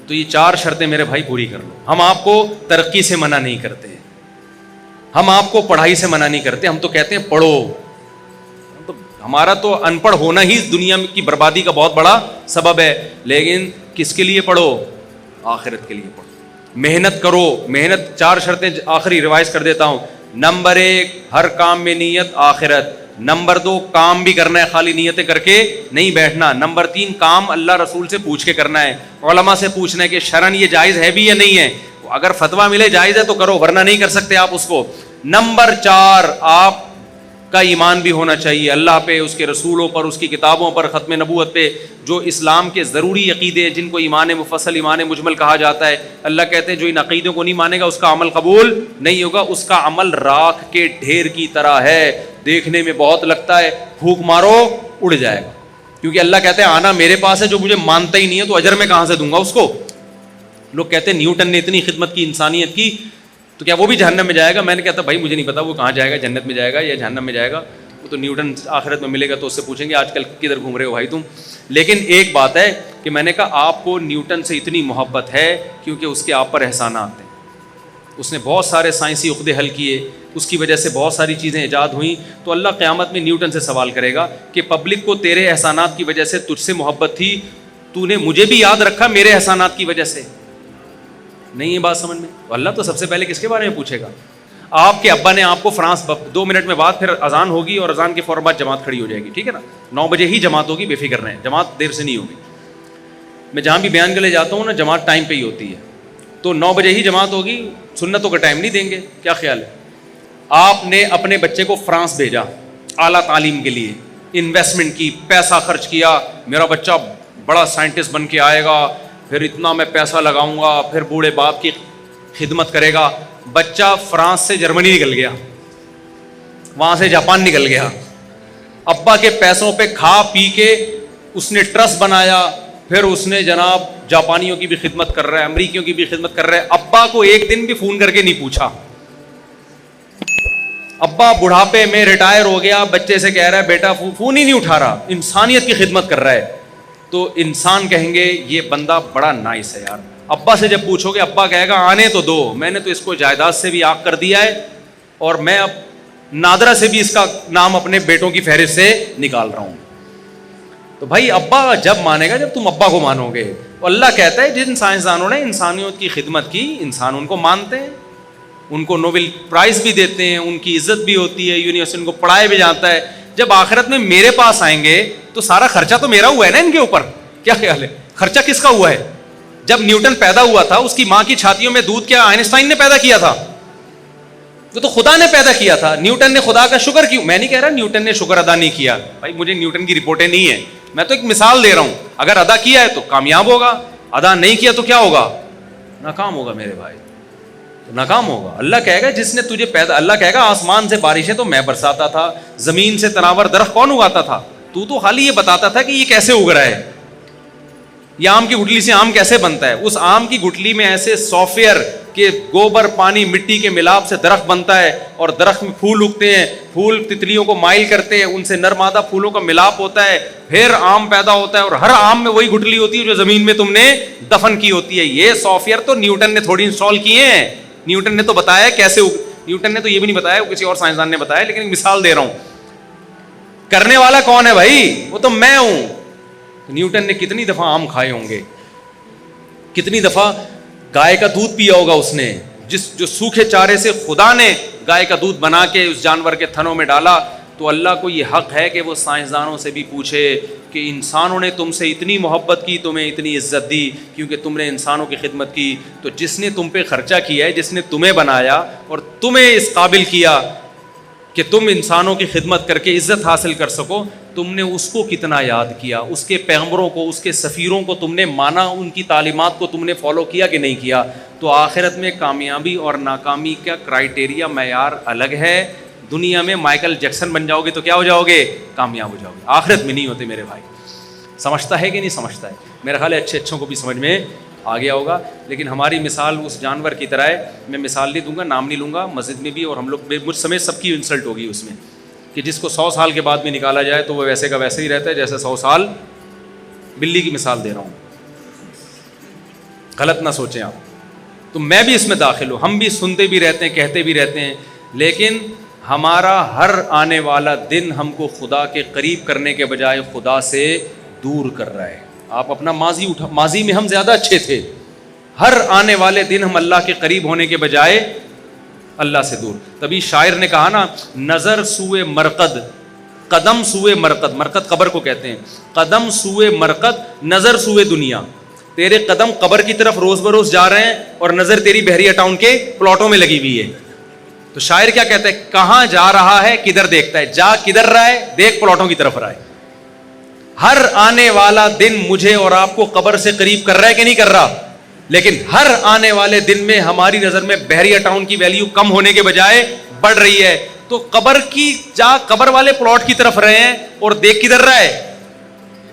تو یہ 4 شرطیں میرے بھائی پوری کر لو. ہم آپ کو ترقی سے منع نہیں کرتے, ہم آپ کو پڑھائی سے منع نہیں کرتے, ہم تو کہتے ہیں پڑھو. تو ہمارا تو ان پڑھ ہونا ہی دنیا کی بربادی کا بہت بڑا سبب ہے. لیکن کس کے لیے پڑھو؟ آخرت کے لیے پڑھو, محنت کرو. محنت 4 شرطیں آخری ریوائز کر دیتا ہوں. نمبر 1, ہر کام میں نیت آخرت. نمبر 2, کام بھی کرنا ہے, خالی نیتیں کر کے نہیں بیٹھنا. نمبر 3, کام اللہ رسول سے پوچھ کے کرنا ہے, علماء سے پوچھنا ہے کہ شرعن یہ جائز ہے بھی یا نہیں ہے. اگر فتویٰ ملے جائز ہے تو کرو, ورنہ نہیں کر سکتے آپ اس کو. نمبر 4, آپ کا ایمان بھی ہونا چاہیے اللہ پہ, اس کے رسولوں پر, اس کی کتابوں پر, ختم نبوت پہ, جو اسلام کے ضروری عقیدے جن کو ایمان مفصل, ایمان مجمل کہا جاتا ہے. اللہ کہتے ہیں جو ان عقیدوں کو نہیں مانے گا اس کا عمل قبول نہیں ہوگا. اس کا عمل راکھ کے ڈھیر کی طرح ہے, دیکھنے میں بہت لگتا ہے, پھونک مارو اڑ جائے گا. کیونکہ اللہ کہتے ہیں آنا میرے پاس ہے, جو مجھے مانتا ہی نہیں ہے تو اجر میں کہاں سے دوں گا اس کو. لوگ کہتے ہیں نیوٹن نے اتنی خدمت کی انسانیت کی تو کیا وہ بھی جہنم میں جائے گا؟ میں نے کہتا بھائی مجھے نہیں پتا وہ کہاں جائے گا, جنت میں جائے گا یا جہنم میں جائے گا, وہ تو نیوٹن آخرت میں ملے گا تو اس سے پوچھیں گے آج کل کدھر گھوم رہے ہو بھائی تم. لیکن ایک بات ہے کہ میں نے کہا آپ کو نیوٹن سے اتنی محبت ہے کیونکہ اس کے آپ پر احسانات ہیں, اس نے بہت سارے سائنسی عقدے حل کیے, اس کی وجہ سے بہت ساری چیزیں ایجاد ہوئیں. تو اللہ قیامت میں نیوٹن سے سوال کرے گا کہ پبلک کو تیرے احسانات کی وجہ سے تجھ سے محبت تھی, تو نے مجھے بھی یاد رکھا میرے احسانات کی وجہ سے نہیں. یہ بات سمجھ میں؟ تو اللہ تو سب سے پہلے کس کے بارے میں پوچھے گا؟ آپ کے ابا نے آپ کو فرانس 2 منٹ میں بعد پھر اذان ہوگی اور اذان کے فوراً بعد جماعت کھڑی ہو جائے گی, ٹھیک ہے نا, 9 بجے ہی جماعت ہوگی, بے فکر رہیں, جماعت دیر سے نہیں ہوگی. میں جہاں بھی بیان کے لیے جاتا ہوں نا جماعت ٹائم پہ ہی ہوتی ہے, تو 9 بجے ہی جماعت ہوگی, سنتوں کا ٹائم نہیں دیں گے. کیا خیال ہے؟ آپ نے اپنے بچے کو فرانس بھیجا اعلیٰ تعلیم کے لیے, انویسٹمنٹ کی, پیسہ خرچ کیا, میرا بچہ بڑا سائنٹسٹ بن کے آئے گا, پھر اتنا میں پیسہ لگاؤں گا, پھر بوڑھے باپ کی خدمت کرے گا. بچہ فرانس سے جرمنی نکل گیا, وہاں سے جاپان نکل گیا, ابا کے پیسوں پہ کھا پی کے اس نے ٹرسٹ بنایا, پھر اس نے جناب جاپانیوں کی بھی خدمت کر رہا ہے, امریکیوں کی بھی خدمت کر رہا ہے. ابا کو ایک دن بھی فون کر کے نہیں پوچھا. ابا بڑھاپے میں ریٹائر ہو گیا, بچے سے کہہ رہا ہے بیٹا فون ہی نہیں اٹھا رہا, انسانیت کی خدمت کر رہا ہے. تو انسان کہیں گے یہ بندہ بڑا نائس ہے یار. ابا سے جب پوچھو گے ابا کہے گا آنے تو دو, میں نے تو اس کو جائیداد سے بھی آگ کر دیا ہے اور میں اب نادرہ سے بھی اس کا نام اپنے بیٹوں کی فہرست سے نکال رہا ہوں. تو بھائی ابا جب مانے گا جب تم ابا کو مانو گے. اللہ کہتا ہے جن سائنسدانوں نے انسانیت کی خدمت کی, انسان ان کو مانتے ہیں, ان کو نوبل پرائز بھی دیتے ہیں, ان کی عزت بھی ہوتی ہے, یونیورسٹی ان کو پڑھایا بھی جاتا ہے. جب آخرت میں میرے پاس آئیں گے تو سارا خرچہ تو میرا ہوا ہے نا ان کے اوپر. کیا خیال ہے؟ خرچہ کس کا ہوا ہے؟ جب نیوٹن پیدا ہوا تھا اس کی ماں کی چھاتیوں میں دودھ کیا آئنسٹائن نے پیدا کیا تھا؟ وہ تو خدا نے پیدا کیا تھا. نیوٹن نے خدا کا شکر کیوں؟ میں نہیں کہہ رہا نیوٹن نے شکر ادا نہیں کیا, بھائی مجھے نیوٹن کی رپورٹیں نہیں ہیں, میں تو ایک مثال دے رہا ہوں. اگر ادا کیا ہے تو کامیاب ہوگا, ادا نہیں کیا تو کیا ہوگا؟ ناکام ہوگا میرے بھائی, ناکام ہوگا. اللہ کہے گا جس نے تجھے پیدا, اللہ کہے گا آسمان سے بارشیں تو میں برساتا تھا, زمین سے تناور درخت کون اگاتا تھا؟ تو خالی یہ بتاتا تھا کہ یہ کیسے اگ رہا ہے, یہ آم کی گٹلی سے آم کیسے بنتا ہے. اس آم کی گٹلی میں ایسے سافٹ ویئر کہ گوبر پانی مٹی کے ملاپ سے درخت بنتا ہے, اور درخت میں پھول اگتے ہیں, پھول تتلیوں کو مائل کرتے ہیں, ان سے نر مادہ پھولوں کا ملاپ ہوتا ہے, پھر آم پیدا ہوتا ہے, اور ہر آم میں وہی گٹلی ہوتی ہے جو زمین میں تم نے دفن کی ہوتی ہے. یہ سافٹ ویئر تو نیوٹن نے تھوڑی انسٹال کیے ہیں, نیوٹن نے تو بتایا کیسے, نیوٹن نے تو یہ بھی نہیں بتایا, وہ کسی اور سائنسدان نے بتایا, لیکن ایک مثال دے رہا ہوں. کرنے والا کون ہے بھائی؟ وہ تو میں ہوں. نیوٹن نے کتنی دفعہ آم کھائے ہوں گے, کتنی دفعہ گائے کا دودھ پیا ہوگا اس نے, جو سوکھے چارے سے خدا نے گائے کا دودھ بنا کے اس جانور کے تھنوں میں ڈالا. تو اللہ کو یہ حق ہے کہ وہ سائنسدانوں سے بھی پوچھے کہ انسانوں نے تم سے اتنی محبت کی, تمہیں اتنی عزت دی کیونکہ تم نے انسانوں کی خدمت کی. تو جس نے تم پہ خرچہ کیا ہے, جس نے تمہیں بنایا اور تمہیں اس قابل کیا کہ تم انسانوں کی خدمت کر کے عزت حاصل کر سکو, تم نے اس کو کتنا یاد کیا, اس کے پیغمبروں کو, اس کے سفیروں کو تم نے مانا, ان کی تعلیمات کو تم نے فالو کیا کہ نہیں کیا. تو آخرت میں کامیابی اور ناکامی کا کرائٹیریا معیار الگ ہے. دنیا میں مائیکل جیکسن بن جاؤ گے تو کیا ہو جاؤ گے؟ کامیاب ہو جاؤ گے. آخرت میں نہیں ہوتے میرے بھائی. سمجھتا ہے کہ نہیں سمجھتا ہے؟ میرا خیال ہے اچھوں کو بھی سمجھ میں آ گیا ہوگا. لیکن ہماری مثال اس جانور کی طرح ہے. میں مثال نہیں دوں گا, نام نہیں لوں گا, مسجد میں بھی اور ہم لوگ مجھ سمیت سب کی انسلٹ ہوگی اس میں, کہ جس کو 100 سال کے بعد بھی نکالا جائے تو وہ ویسے کا ویسے ہی رہتا ہے جیسے 100 سال. بلی کی مثال دے رہا ہوں, غلط نہ سوچیں آپ. تو میں بھی اس میں داخل ہوں, ہم بھی سنتے بھی رہتے ہیں, کہتے بھی رہتے ہیں, لیکن ہمارا ہر آنے والا دن ہم کو خدا کے قریب کرنے کے بجائے خدا سے دور کر رہا ہے. آپ اپنا ماضی میں ہم زیادہ اچھے تھے, ہر آنے والے دن ہم اللہ کے قریب ہونے کے بجائے اللہ سے دور. تبھی شاعر نے کہا نا, نظر سوئے مرقد قدم سوئے مرقد, مرقد قبر کو کہتے ہیں, قدم سوئے مرقد نظر سوئے دنیا. تیرے قدم قبر کی طرف روز بروز جا رہے ہیں اور نظر تیری بحریہ ٹاؤن کے پلاٹوں میں لگی ہوئی ہے. تو شاعر کیا کہتا ہے, کہاں جا رہا ہے کدھر دیکھتا ہے, جا کدھر رہا ہے, دیکھ پلاٹوں کی طرف رہا ہے. ہر آنے والا دن مجھے اور آپ کو قبر سے قریب کر رہا ہے کہ نہیں کر رہا؟ لیکن ہر آنے والے دن میں ہماری نظر میں بحریہ ٹاؤن کی ویلیو کم ہونے کے بجائے بڑھ رہی ہے. تو قبر کی جا قبر والے پلاٹ کی طرف رہے ہیں اور دیکھ کدھر رہا ہے.